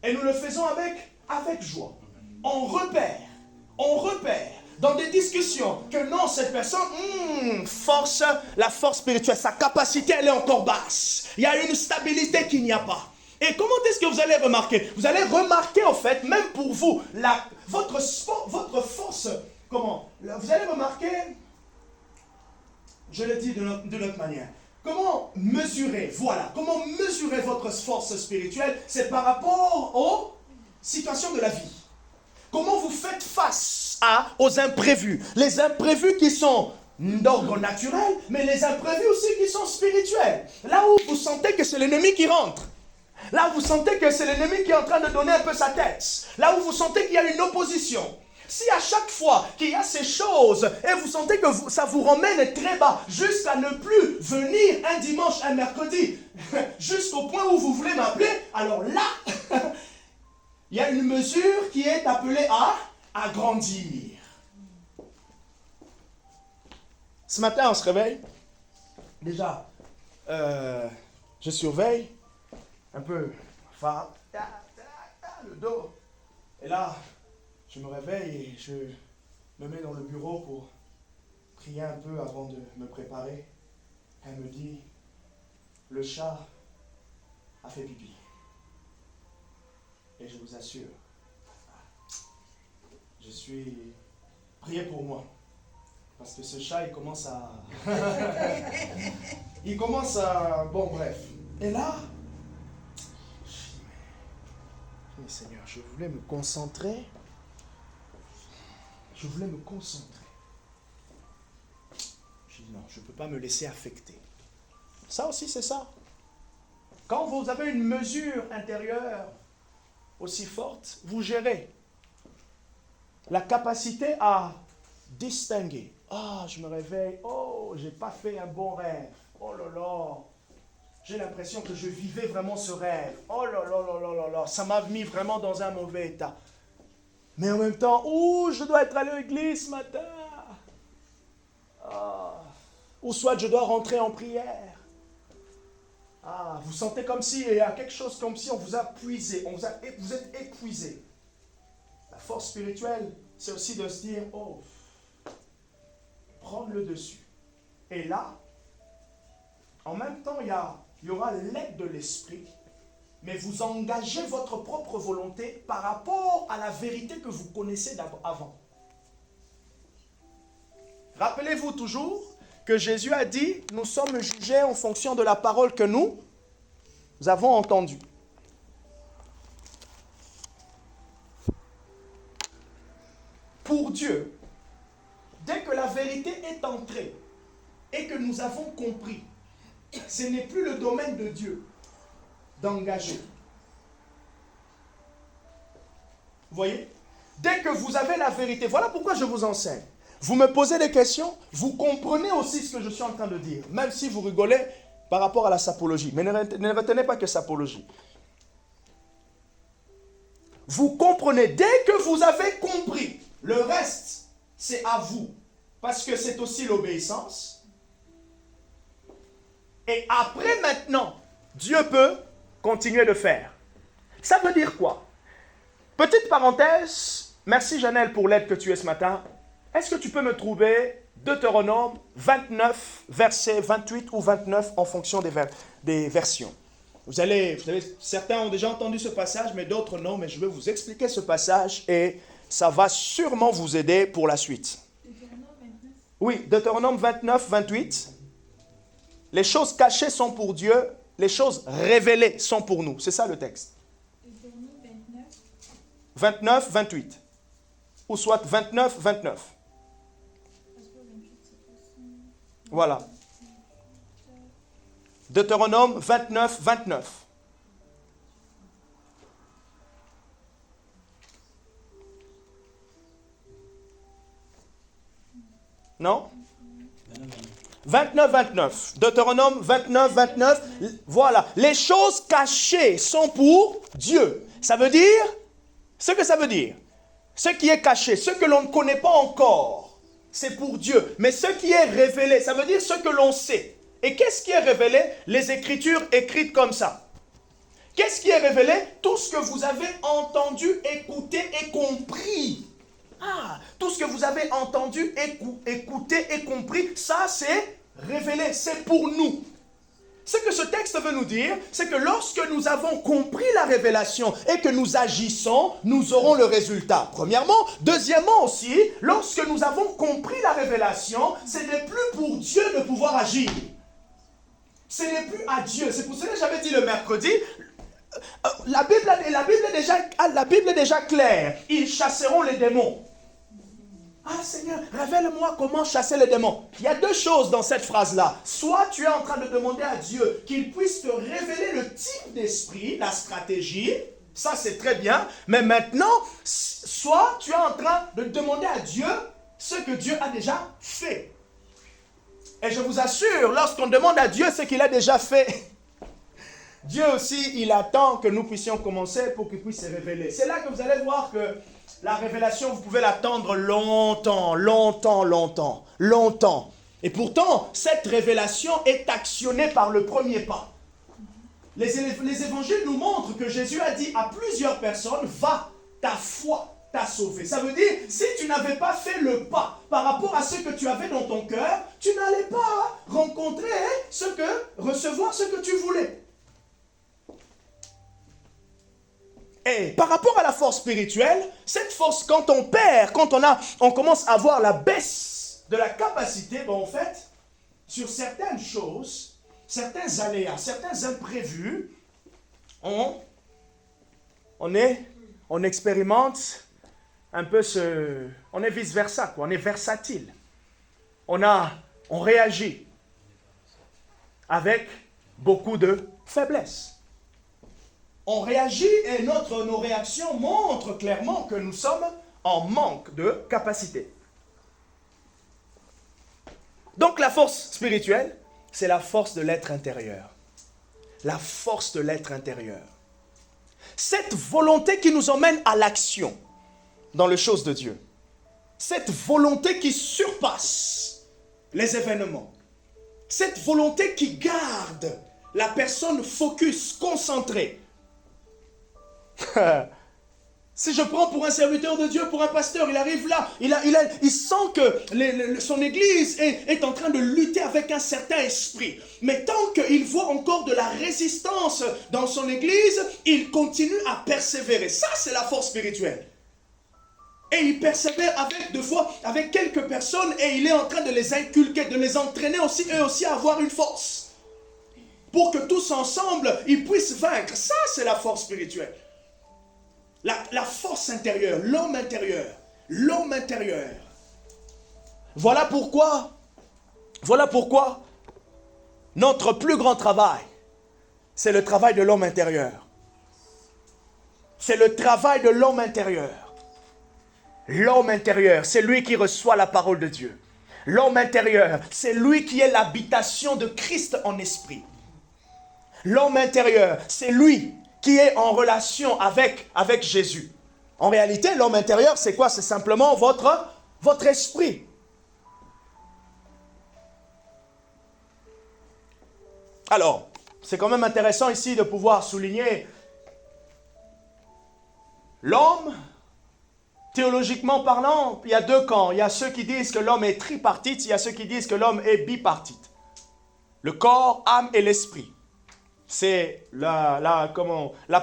Et nous le faisons avec joie. On repère dans des discussions que non, cette personne, la force spirituelle, sa capacité, elle est encore basse. Il y a une stabilité qu'il n'y a pas. Et comment est-ce que vous allez remarquer? Vous allez remarquer en fait, même pour vous, votre force, comment? Vous allez remarquer, je le dis de notre manière, comment mesurer votre force spirituelle? C'est par rapport aux situations de la vie. Comment vous faites face aux imprévus? Les imprévus qui sont d'ordre naturel, mais les imprévus aussi qui sont spirituels. Là où vous sentez que c'est l'ennemi qui rentre. Là où vous sentez que c'est l'ennemi qui est en train de donner un peu sa tête. Là où vous sentez qu'il y a une opposition. Si à chaque fois qu'il y a ces choses, et vous sentez que ça vous ramène très bas, jusqu'à ne plus venir un dimanche, un mercredi, jusqu'au point où vous voulez m'appeler, alors là, il y a une mesure qui est appelée à grandir. Ce matin, on se réveille. Déjà, je surveille un peu ma femme, le dos. Et là, je me réveille et je me mets dans le bureau pour prier un peu avant de me préparer. Elle me dit, le chat a fait pipi. Et je vous assure, je suis... Priez pour moi. Parce que ce chat, il commence à... Bon, bref. Et là, mais Seigneur, je voulais me concentrer. Je dis non, je ne peux pas me laisser affecter. Ça aussi, c'est ça. Quand vous avez une mesure intérieure aussi forte, vous gérez la capacité à distinguer. Ah, je me réveille. Oh, j'ai pas fait un bon rêve. Oh là là. J'ai l'impression que je vivais vraiment ce rêve. Oh là là là là là là. Ça m'a mis vraiment dans un mauvais état. Mais en même temps, je dois être allé à l'église ce matin. Ou soit je dois rentrer en prière. Vous sentez comme si il y a quelque chose, comme si on vous a puisé. Vous êtes épuisé. La force spirituelle, c'est aussi de se dire, prendre le dessus. Et là, en même temps, il y aura l'aide de l'esprit, mais vous engagez votre propre volonté par rapport à la vérité que vous connaissez avant. Rappelez-vous toujours que Jésus a dit, nous sommes jugés en fonction de la parole que nous avons entendue. Pour Dieu, dès que la vérité est entrée et que nous avons compris, ce n'est plus le domaine de Dieu d'engager. Vous voyez? Dès que vous avez la vérité, voilà pourquoi je vous enseigne. Vous me posez des questions, vous comprenez aussi ce que je suis en train de dire, même si vous rigolez par rapport à la sapologie. Mais ne retenez pas que sapologie. Vous comprenez, dès que vous avez compris, le reste, c'est à vous. Parce que c'est aussi l'obéissance. Et après, maintenant, Dieu peut continuer de faire. Ça veut dire quoi? Petite parenthèse, merci Janelle pour l'aide que tu es ce matin. Est-ce que tu peux me trouver Deutéronome 29, verset 28 ou 29 en fonction des versions? Certains ont déjà entendu ce passage, mais d'autres non. Mais je vais vous expliquer ce passage et ça va sûrement vous aider pour la suite. Deutéronome 29. Oui, Deutéronome 29, 28. Les choses cachées sont pour Dieu, les choses révélées sont pour nous. C'est ça le texte. Deutéronome 29. 29, 28. Ou soit 29, 29. Voilà. Deutéronome 29, 29. Non? 29, 29. Deutéronome 29, 29. Voilà. Les choses cachées sont pour Dieu. Ça veut dire, ce que ça veut dire, ce qui est caché, ce que l'on ne connaît pas encore, c'est pour Dieu. Mais ce qui est révélé, ça veut dire ce que l'on sait. Et qu'est-ce qui est révélé? Les Écritures écrites comme ça. Qu'est-ce qui est révélé? Tout ce que vous avez entendu, écouté et compris. Tout ce que vous avez entendu, écouté et compris, ça c'est révélé, c'est pour nous. Ce que ce texte veut nous dire, c'est que lorsque nous avons compris la révélation et que nous agissons, nous aurons le résultat. Premièrement. Deuxièmement aussi, lorsque nous avons compris la révélation, ce n'est plus pour Dieu de pouvoir agir. Ce n'est plus à Dieu. C'est pour cela que j'avais dit le mercredi, la Bible est déjà claire. Ils chasseront les démons. Seigneur, révèle-moi comment chasser les démons. Il y a deux choses dans cette phrase-là. Soit tu es en train de demander à Dieu qu'il puisse te révéler le type d'esprit, la stratégie. Ça, c'est très bien. Mais maintenant, soit tu es en train de demander à Dieu ce que Dieu a déjà fait. Et je vous assure, lorsqu'on demande à Dieu ce qu'il a déjà fait, Dieu aussi, il attend que nous puissions commencer pour qu'il puisse se révéler. C'est là que vous allez voir que la révélation, vous pouvez l'attendre longtemps. Et pourtant, cette révélation est actionnée par le premier pas. Les évangiles nous montrent que Jésus a dit à plusieurs personnes, va, ta foi t'a sauvé. Ça veut dire, si tu n'avais pas fait le pas par rapport à ce que tu avais dans ton cœur, tu n'allais pas recevoir ce que tu voulais. Et par rapport à la force spirituelle, cette force, quand on perd, on commence à avoir la baisse de la capacité, en fait, sur certaines choses, certains aléas, certains imprévus, on expérimente un peu on est vice-versa, on est versatile. On réagit avec beaucoup de faiblesse. On réagit et nos réactions montrent clairement que nous sommes en manque de capacité. Donc la force spirituelle, c'est la force de l'être intérieur. La force de l'être intérieur. Cette volonté qui nous emmène à l'action dans les choses de Dieu. Cette volonté qui surpasse les événements. Cette volonté qui garde la personne focus, concentrée. Si je prends pour un serviteur de Dieu, pour un pasteur, il arrive là, il sent que son église est en train de lutter avec un certain esprit. Mais tant qu'il voit encore de la résistance dans son église, il continue à persévérer. Ça, c'est la force spirituelle. Et il persévère avec quelques personnes et il est en train de les inculquer, de les entraîner aussi, eux aussi à avoir une force. Pour que tous ensemble, ils puissent vaincre. Ça, c'est la force spirituelle. La force intérieure, l'homme intérieur. Voilà pourquoi notre plus grand travail, c'est le travail de l'homme intérieur. C'est le travail de l'homme intérieur. L'homme intérieur, c'est lui qui reçoit la parole de Dieu. L'homme intérieur, c'est lui qui est l'habitation de Christ en esprit. L'homme intérieur, c'est lui qui est en relation avec Jésus. En réalité, l'homme intérieur, c'est quoi? C'est simplement votre esprit. Alors, c'est quand même intéressant ici de pouvoir souligner l'homme. Théologiquement parlant, il y a deux camps. Il y a ceux qui disent que l'homme est tripartite, il y a ceux qui disent que l'homme est bipartite. Le corps, âme et l'esprit. C'est la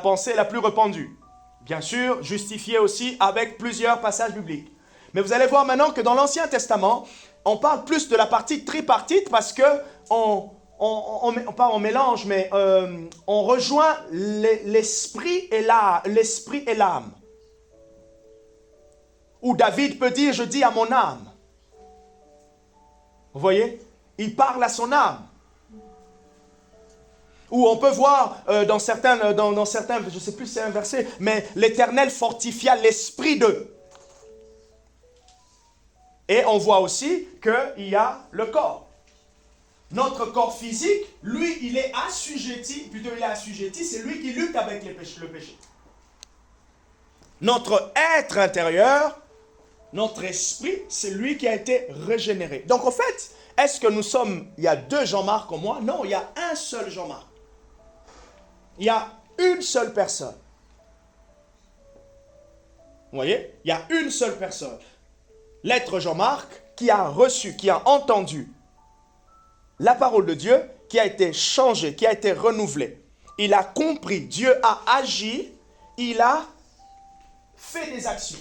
pensée la plus répandue. Bien sûr, justifiée aussi avec plusieurs passages bibliques. Mais vous allez voir maintenant que dans l'Ancien Testament, on parle plus de la partie tripartite parce que mélange, mais on rejoint l'esprit et l'âme. Où David peut dire, je dis à mon âme. Vous voyez? Il parle à son âme. Ou on peut voir dans certains, je ne sais plus si c'est un verset, mais l'Éternel fortifia l'esprit d'eux. Et on voit aussi qu'il y a le corps. Notre corps physique, lui, il est assujetti, c'est lui qui lutte avec le péché. Notre être intérieur, notre esprit, c'est lui qui a été régénéré. Donc en fait, est-ce que il y a deux Jean-Marc en moi? Non, il y a un seul Jean-Marc. Il y a une seule personne. Vous voyez? Il y a une seule personne. L'être Jean-Marc qui a reçu, qui a entendu la parole de Dieu, qui a été changé, qui a été renouvelé. Il a compris, Dieu a agi, il a fait des actions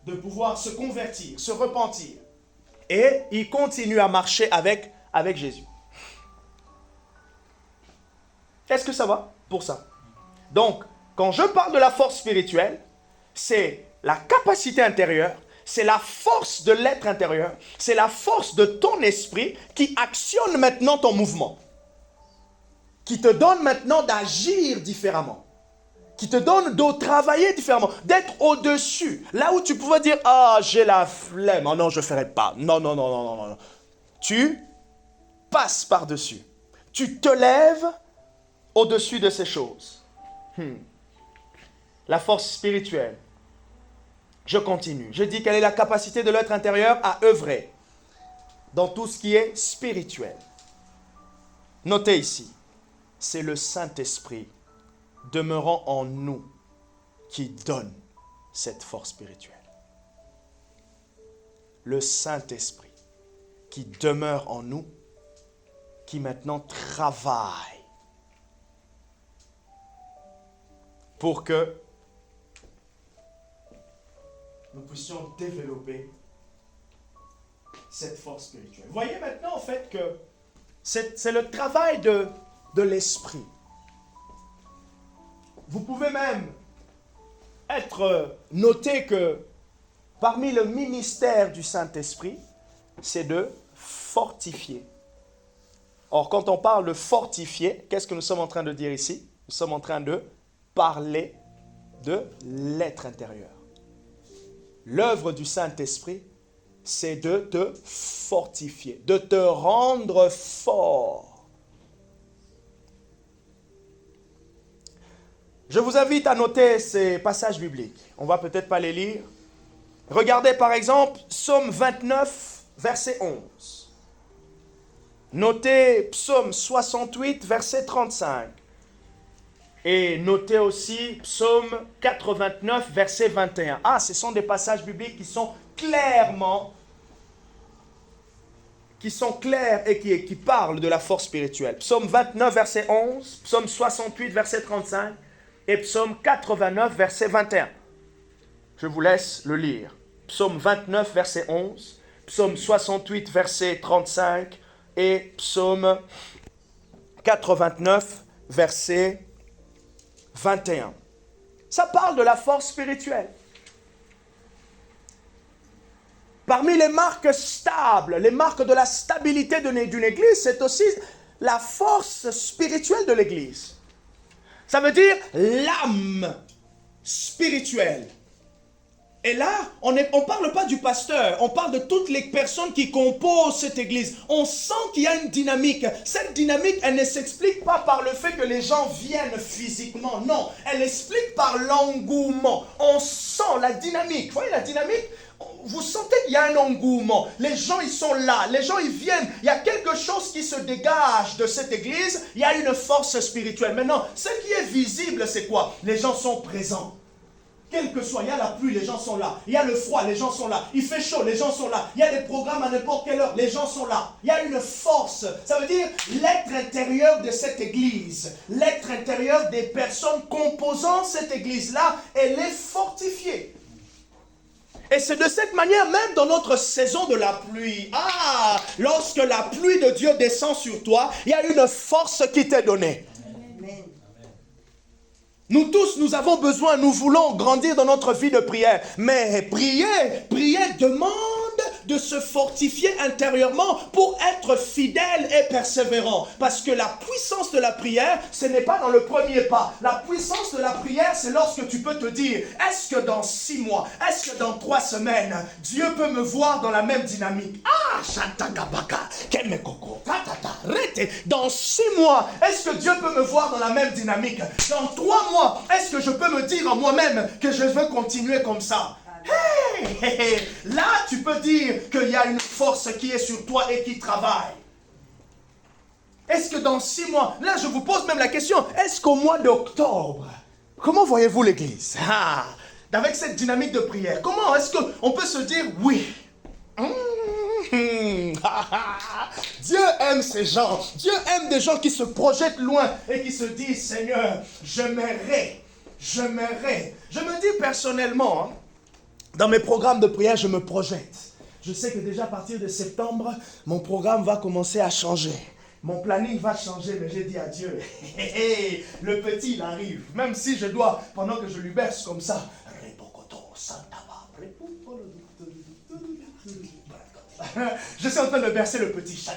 de pouvoir se convertir, se repentir. Et il continue à marcher avec Jésus. Est-ce que ça va pour ça? Donc, quand je parle de la force spirituelle, c'est la capacité intérieure, c'est la force de l'être intérieur, c'est la force de ton esprit qui actionne maintenant ton mouvement, qui te donne maintenant d'agir différemment, qui te donne de travailler différemment, d'être au-dessus. Là où tu pouvais dire, j'ai la flemme, oh non, je ne ferai pas. Non. Tu passes par-dessus. Tu te lèves au-dessus de ces choses. La force spirituelle. Je continue. Je dis quelle est la capacité de l'être intérieur à œuvrer dans tout ce qui est spirituel. Notez ici, c'est le Saint-Esprit demeurant en nous qui donne cette force spirituelle. Le Saint-Esprit qui demeure en nous, qui maintenant travaille pour que nous puissions développer cette force spirituelle. Vous voyez maintenant en fait que c'est le travail de l'esprit. Vous pouvez même être noté que parmi le ministère du Saint-Esprit, c'est de fortifier. Or, quand on parle de fortifier, qu'est-ce que nous sommes en train de dire ici? Nous sommes en train de parler de l'être intérieur. L'œuvre du Saint-Esprit, c'est de te fortifier, de te rendre fort. Je vous invite à noter ces passages bibliques. On ne va peut-être pas les lire. Regardez par exemple Psaume 29, verset 11. Notez Psaume 68, verset 35. Et notez aussi Psaume 89, verset 21. Ce sont des passages bibliques qui sont clairs et qui parlent de la force spirituelle. Psaume 29, verset 11, Psaume 68, verset 35 et Psaume 89, verset 21. Je vous laisse le lire. Psaume 29, verset 11, Psaume 68, verset 35 et Psaume 89, verset 21. Ça parle de la force spirituelle. Parmi les marques stables, les marques de la stabilité d'une église, c'est aussi la force spirituelle de l'église. Ça veut dire l'âme spirituelle. Et là, on ne parle pas du pasteur, on parle de toutes les personnes qui composent cette église. On sent qu'il y a une dynamique. Cette dynamique, elle ne s'explique pas par le fait que les gens viennent physiquement. Non, elle s'explique par l'engouement. On sent la dynamique. Vous voyez la dynamique? Vous sentez qu'il y a un engouement. Les gens, ils sont là. Les gens, ils viennent. Il y a quelque chose qui se dégage de cette église. Il y a une force spirituelle. Maintenant, ce qui est visible, c'est quoi? Les gens sont présents. Quel que soit, il y a la pluie, les gens sont là. Il y a le froid, les gens sont là. Il fait chaud, les gens sont là. Il y a des programmes à n'importe quelle heure, les gens sont là. Il y a une force. Ça veut dire l'être intérieur de cette église, l'être intérieur des personnes composant cette église-là, elle est fortifiée. Et c'est de cette manière, même dans notre saison de la pluie. Lorsque la pluie de Dieu descend sur toi, il y a une force qui t'est donnée. Amen. Nous tous, nous avons besoin, nous voulons grandir dans notre vie de prière. Mais prier demande de se fortifier intérieurement pour être fidèle et persévérant. Parce que la puissance de la prière, ce n'est pas dans le premier pas. La puissance de la prière, c'est lorsque tu peux te dire, est-ce que dans 6 mois, est-ce que dans 3 semaines, Dieu peut me voir dans la même dynamique? Dans 6 mois, est-ce que Dieu peut me voir dans la même dynamique? Dans 3 mois, est-ce que je peux me dire en moi-même que je veux continuer comme ça? Là, tu peux dire qu'il y a une force qui est sur toi et qui travaille. Est-ce que dans 6 mois, là je vous pose même la question, est-ce qu'au mois d'octobre, comment voyez-vous l'église? Avec cette dynamique de prière, comment est-ce qu'on peut se dire oui? Dieu aime ces gens. Dieu aime des gens qui se projettent loin et qui se disent, Seigneur, je m'aimerais. Je me dis personnellement, dans mes programmes de prière, je me projette. Je sais que déjà à partir de septembre, mon programme va commencer à changer. Mon planning va changer, mais j'ai dit à Dieu, le petit, il arrive. Même si je dois, pendant que je lui berce comme ça, je suis en train de bercer le petit.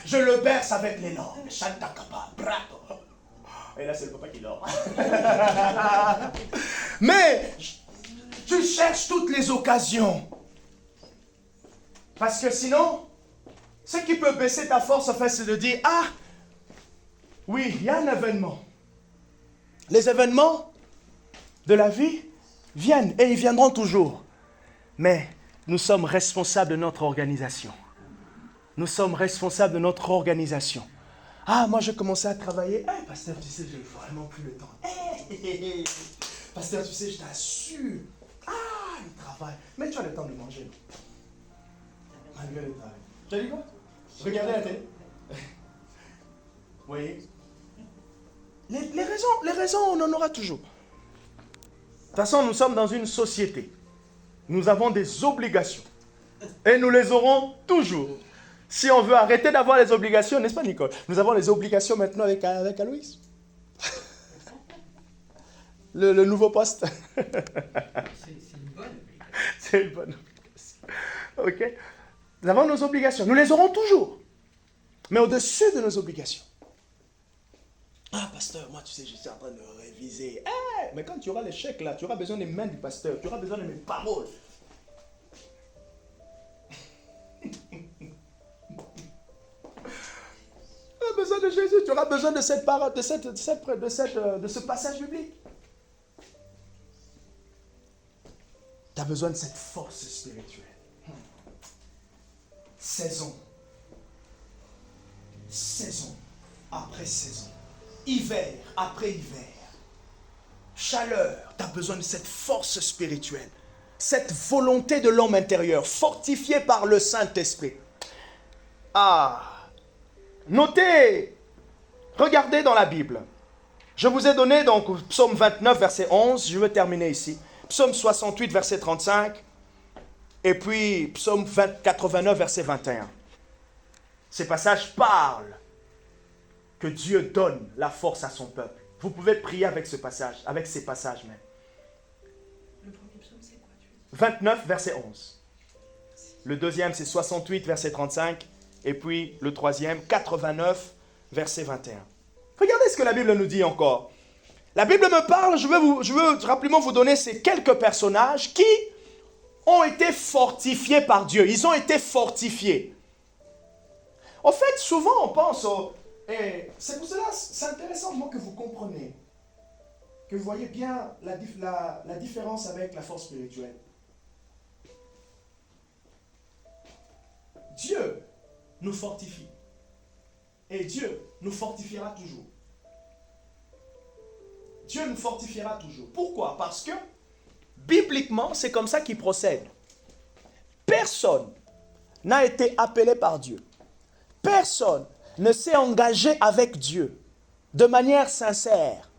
Je le berce avec les langues. Et là, c'est le papa qui dort. Mais tu cherches toutes les occasions. Parce que sinon, ce qui peut baisser ta force, en fait, c'est de dire, oui, il y a un événement. Les événements de la vie viennent et ils viendront toujours. Mais nous sommes responsables de notre organisation. Nous sommes responsables de notre organisation. Moi j'ai commencé à travailler. Pasteur, tu sais, j'ai vraiment plus le temps. Pasteur, tu sais, je t'assure. Il travaille. Mais tu as le temps de manger. Malgré le travail. Tu as dit quoi? Regardez la télé. Vous voyez? Les raisons, on en aura toujours. De toute façon, nous sommes dans une société. Nous avons des obligations. Et nous les aurons toujours. Si on veut arrêter d'avoir les obligations, n'est-ce pas Nicole? Nous avons les obligations maintenant avec Aloïs. le nouveau poste. C'est une bonne obligation. C'est une bonne obligation. Ok? Nous avons nos obligations. Nous les aurons toujours. Mais au-dessus de nos obligations. Pasteur, moi tu sais, je suis en train de réviser. Mais quand tu auras l'échec là, tu auras besoin des mains du pasteur. Tu auras besoin de mes paroles. Tu auras besoin de Jésus, tu auras besoin de cette parole, de ce passage biblique. Tu as besoin de cette force spirituelle. Saison après saison, hiver après hiver, chaleur, tu as besoin de cette force spirituelle, cette volonté de l'homme intérieur, fortifiée par le Saint-Esprit. Notez, regardez dans la Bible. Je vous ai donné donc Psaume 29, verset 11, je vais terminer ici. Psaume 68, verset 35, et puis Psaume 89, verset 21. Ces passages parlent que Dieu donne la force à son peuple. Vous pouvez prier avec ce passage, avec ces passages même. Le premier psaume, c'est quoi, tu veux dire? 29, verset 11. Le deuxième, c'est 68, verset 35. Et puis le troisième, 89, verset 21. Regardez ce que la Bible nous dit encore. La Bible me parle, je veux rapidement vous donner ces quelques personnages qui ont été fortifiés par Dieu. Ils ont été fortifiés. En fait, souvent on pense et c'est pour cela, c'est intéressant que vous compreniez, que vous voyez bien la différence avec la force spirituelle. Dieu nous fortifie. Et Dieu nous fortifiera toujours. Dieu nous fortifiera toujours. Pourquoi? Parce que, bibliquement, c'est comme ça qu'il procède. Personne n'a été appelé par Dieu. Personne ne s'est engagé avec Dieu de manière sincère,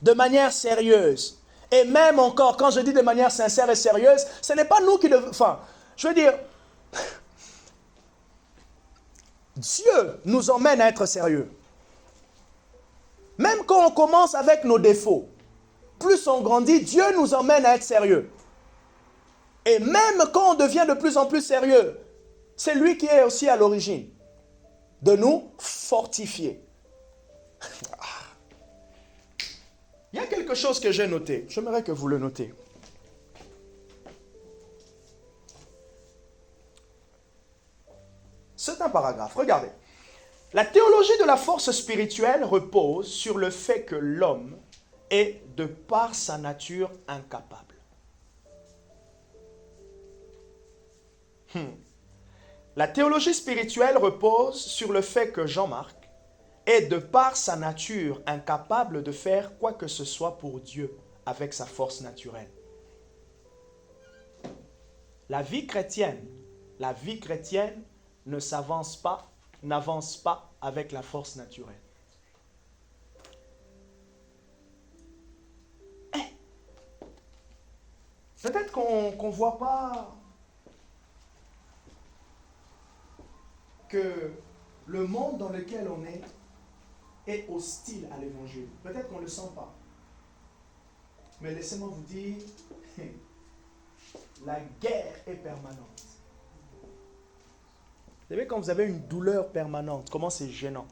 de manière sérieuse. Et même encore, quand je dis de manière sincère et sérieuse, ce n'est pas nous qui devons... Enfin, je veux dire, Dieu nous emmène à être sérieux. Même quand on commence avec nos défauts, plus on grandit, Dieu nous emmène à être sérieux. Et même quand on devient de plus en plus sérieux, c'est lui qui est aussi à l'origine de nous fortifier. Il y a quelque chose que j'ai noté. J'aimerais que vous le notez. C'est un paragraphe. Regardez. La théologie de la force spirituelle repose sur le fait que l'homme est, de par sa nature, incapable. La théologie spirituelle repose sur le fait que Jean-Marc est, de par sa nature, incapable de faire quoi que ce soit pour Dieu avec sa force naturelle. La vie chrétienne ne s'avance pas, n'avance pas avec la force naturelle. Peut-être qu'on ne voit pas que le monde dans lequel on est hostile à l'évangile. Peut-être qu'on ne le sent pas. Mais laissez-moi vous dire, la guerre est permanente. Vous savez, quand vous avez une douleur permanente, comment c'est gênant.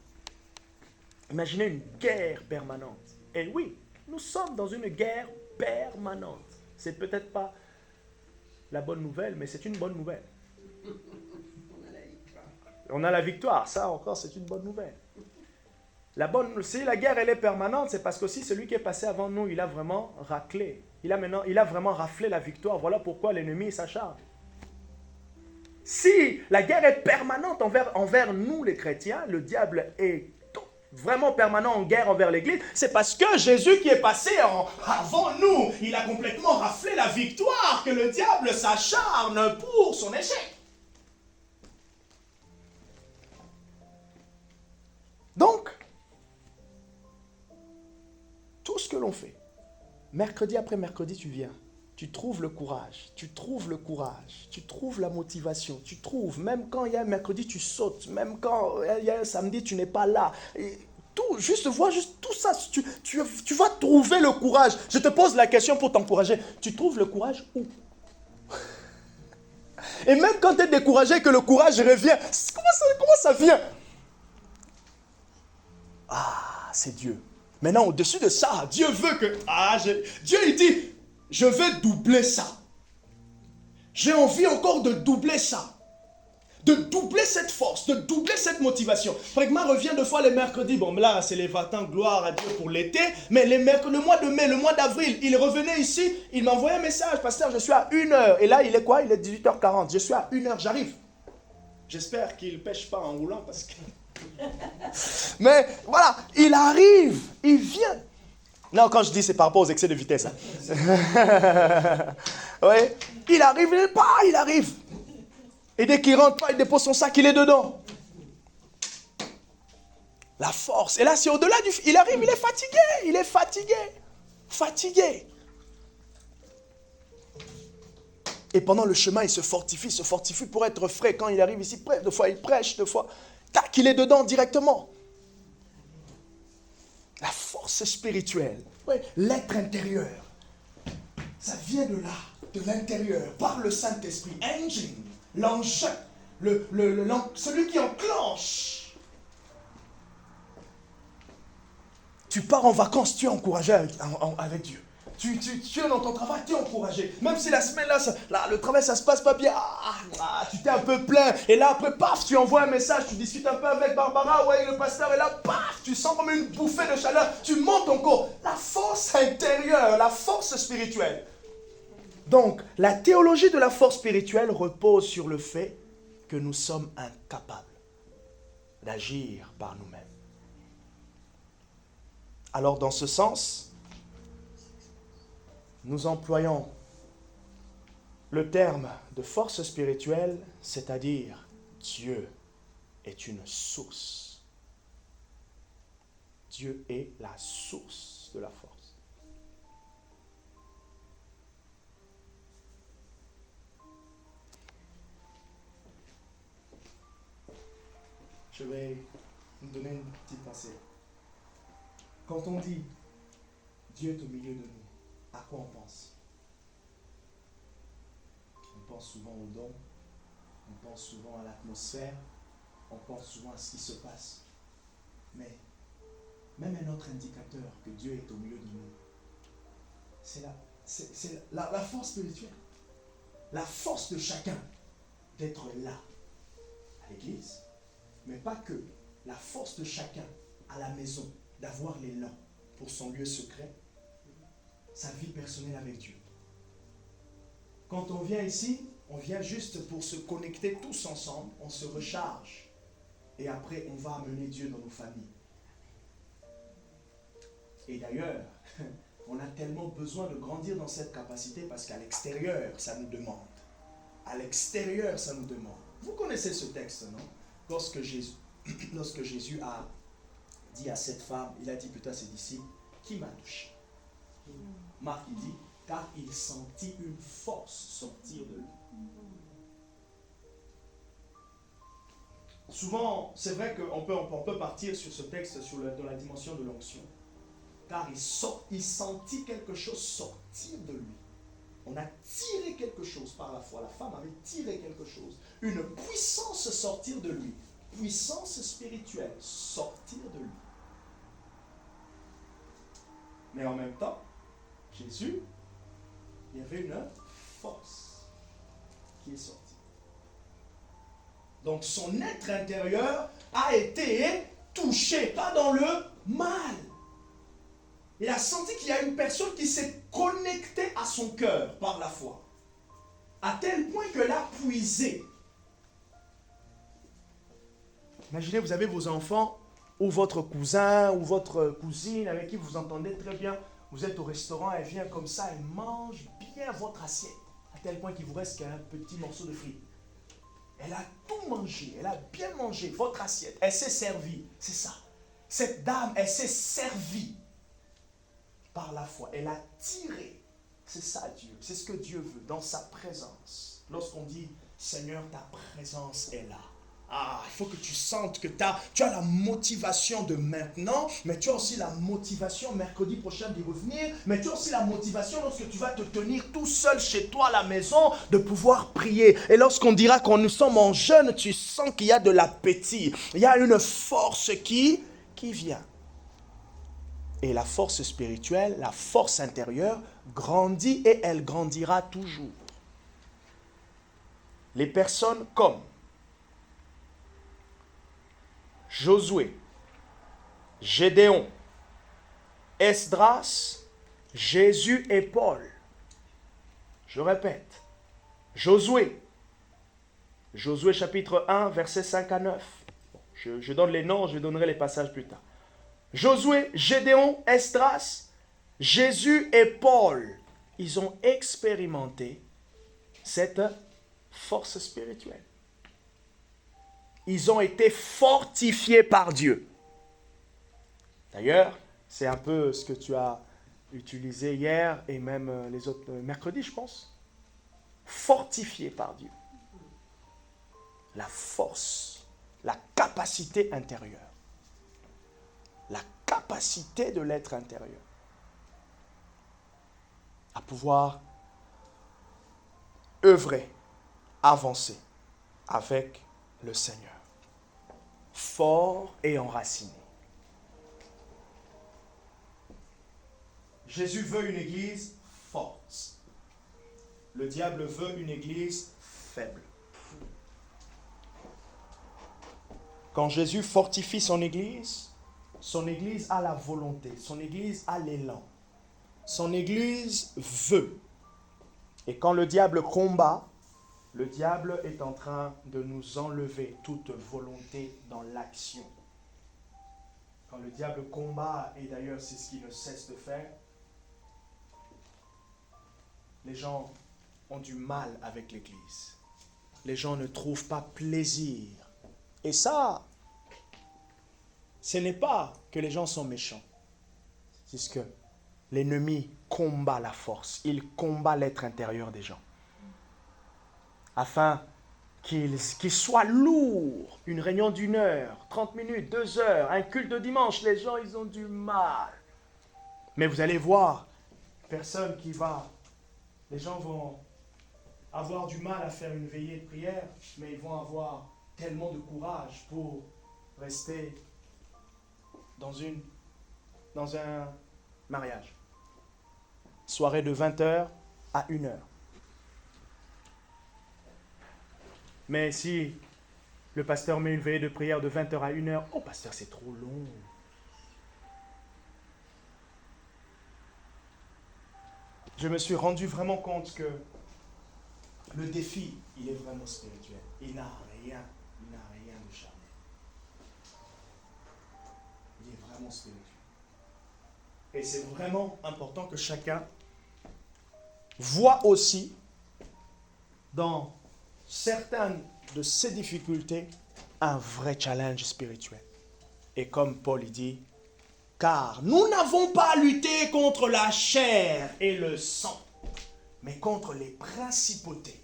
Imaginez une guerre permanente. Et oui, nous sommes dans une guerre permanente. C'est peut-être pas la bonne nouvelle, mais c'est une bonne nouvelle. On a la victoire, ça encore c'est une bonne nouvelle. Si la guerre elle est permanente, c'est parce que aussi celui qui est passé avant nous, il a vraiment raclé. Il a vraiment raflé la victoire. Voilà pourquoi l'ennemi s'acharne. Si la guerre est permanente envers nous les chrétiens, le diable est vraiment permanent en guerre envers l'Église, c'est parce que Jésus qui est passé avant nous, il a complètement raflé la victoire que le diable s'acharne pour son échec. Donc, tout ce que l'on fait, mercredi après mercredi, tu viens. Tu trouves le courage, tu trouves la motivation, même quand il y a un mercredi, tu sautes, même quand il y a un samedi, tu n'es pas là. Et tout ça, tu vas trouver le courage. Je te pose la question pour t'encourager. Tu trouves le courage où? Et même quand tu es découragé, que le courage revient, comment ça vient? Ah, c'est Dieu. Maintenant, au-dessus de ça, Dieu veut que... Dieu, il dit... Je veux doubler ça. J'ai envie encore de doubler ça. De doubler cette force, de doubler cette motivation. Frégma revient 2 fois les mercredis. Bon, là, c'est les va-t'en, gloire à Dieu pour l'été. Mais le mois de mai, le mois d'avril, il revenait ici. Il m'a envoyé un message. Pasteur, je suis à 1h. Et là, il est quoi? Il est 18h40. Je suis à 1h, j'arrive. J'espère qu'il ne pêche pas en roulant parce que... Mais voilà, il arrive. Il vient. Non, quand je dis c'est par rapport aux excès de vitesse. Oui. Il arrive, il arrive. Et dès qu'il rentre pas, il dépose son sac, il est dedans. La force. Et là, c'est au-delà du... Il arrive, il est fatigué. Et pendant le chemin, il se fortifie pour être frais. Quand il arrive ici, 2 fois il prêche, 2 fois... Tac, il est dedans directement. La force spirituelle, l'être intérieur, ça vient de là, de l'intérieur, par le Saint-Esprit. Engine, l'engin, celui qui enclenche. Tu pars en vacances, tu es encouragé avec Dieu. Tu es dans ton travail, tu es encouragé. Même si la semaine, le travail, ça se passe pas bien, tu t'es un peu plein. Et là, après, paf, tu envoies un message, tu discutes un peu avec Barbara, ouais, le pasteur est là, paf, tu sens comme une bouffée de chaleur. Tu montes encore. La force intérieure, la force spirituelle. Donc, la théologie de la force spirituelle repose sur le fait que nous sommes incapables d'agir par nous-mêmes. Alors, dans ce sens, nous employons le terme de force spirituelle, c'est-à-dire Dieu est une source. Dieu est la source de la force. Je vais vous donner une petite pensée. Quand on dit Dieu est au milieu de nous, à quoi on pense? On pense souvent aux dons, on pense souvent à l'atmosphère, on pense souvent à ce qui se passe. Mais même un autre indicateur que Dieu est au milieu de nous, c'est la force spirituelle. La force de chacun d'être là, à l'église. Mais pas que. La force de chacun à la maison, d'avoir l'élan pour son lieu secret, sa vie personnelle avec Dieu. Quand on vient ici, on vient juste pour se connecter tous ensemble, on se recharge. Et après, on va amener Dieu dans nos familles. Et d'ailleurs, on a tellement besoin de grandir dans cette capacité parce qu'à l'extérieur, ça nous demande. À l'extérieur, ça nous demande. Vous connaissez ce texte, non? Lorsque Jésus a dit à cette femme, il a dit plutôt à ses disciples, qui m'a touché? Marc, il dit, car il sentit une force sortir de lui. Souvent, c'est vrai qu'on peut partir sur ce texte dans la dimension de l'onction. Car il sentit quelque chose sortir de lui. On a tiré quelque chose par la foi. La femme avait tiré quelque chose. Une puissance sortir de lui. Puissance spirituelle sortir de lui. Mais en même temps, Jésus, il y avait une force qui est sortie. Donc son être intérieur a été touché, pas dans le mal. Il a senti qu'il y a une personne qui s'est connectée à son cœur par la foi. À tel point qu'elle a puisé. Imaginez, vous avez vos enfants, ou votre cousin, ou votre cousine, avec qui vous entendez très bien. Vous êtes au restaurant, elle vient comme ça, elle mange bien votre assiette. À tel point qu'il vous reste qu'un petit morceau de frites. Elle a tout mangé, elle a bien mangé votre assiette. Elle s'est servie, c'est ça. Cette dame, elle s'est servie par la foi. Elle a tiré. C'est ça Dieu. C'est ce que Dieu veut dans sa présence. Lorsqu'on dit, Seigneur, ta présence est là. Il faut que tu sentes que tu as la motivation de maintenant, mais tu as aussi la motivation mercredi prochain d'y revenir, mais tu as aussi la motivation lorsque tu vas te tenir tout seul chez toi à la maison, de pouvoir prier. Et lorsqu'on dira qu'on nous sommes en jeûne, tu sens qu'il y a de l'appétit. Il y a une force qui vient. Et la force spirituelle, la force intérieure, grandit et elle grandira toujours. Les personnes comme Josué, Gédéon, Esdras, Jésus et Paul. Je répète, Josué chapitre 1, versets 5 à 9. Je donne les noms, je donnerai les passages plus tard. Josué, Gédéon, Esdras, Jésus et Paul, ils ont expérimenté cette force spirituelle. Ils ont été fortifiés par Dieu. D'ailleurs, c'est un peu ce que tu as utilisé hier et même les autres mercredis, je pense. Fortifiés par Dieu. La force, la capacité intérieure. La capacité de l'être intérieur. À pouvoir œuvrer, avancer avec le Seigneur. Fort et enraciné. Jésus veut une église forte. Le diable veut une église faible. Quand Jésus fortifie son église a la volonté, son église a l'élan. Son église veut. Et quand le diable combat, le diable est en train de nous enlever toute volonté dans l'action. Quand le diable combat, et d'ailleurs c'est ce qu'il ne cesse de faire, les gens ont du mal avec l'Église. Les gens ne trouvent pas plaisir. Et ça, ce n'est pas que les gens sont méchants. C'est ce que l'ennemi combat la force. Il combat l'être intérieur des gens. Afin qu'il soit lourd. Une réunion d'1 heure, 30 minutes, 2 heures, un culte de dimanche, les gens, ils ont du mal. Mais vous allez voir, personne qui va... Les gens vont avoir du mal à faire une veillée de prière, mais ils vont avoir tellement de courage pour rester dans un mariage. Soirée de 20h à 1h. Mais si le pasteur met une veillée de prière de 20h à 1h, oh pasteur, c'est trop long. Je me suis rendu vraiment compte que le défi, il est vraiment spirituel. Il n'a rien de charnel. Il est vraiment spirituel. Et c'est vraiment important que chacun voit aussi dans certaines de ces difficultés un vrai challenge spirituel. Et comme Paul dit, car nous n'avons pas à lutter contre la chair et le sang, mais contre les principautés.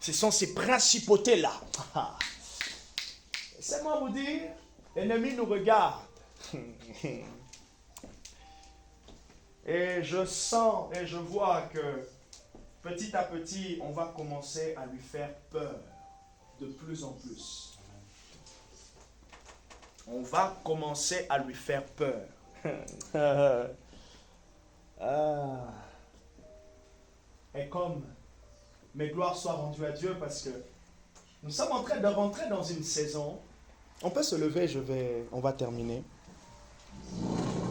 Ce sont ces principautés-là. Laissez-moi vous dire, l'ennemi nous regarde. Et je sens et je vois que petit à petit, on va commencer à lui faire peur de plus en plus. On va commencer à lui faire peur. Et comme mes gloires soient rendues à Dieu, parce que nous sommes en train de rentrer dans une saison. On peut se lever, on va terminer.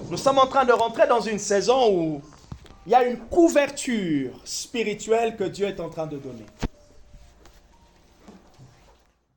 Nous sommes en train de rentrer dans une saison où il y a une couverture spirituelle que Dieu est en train de donner.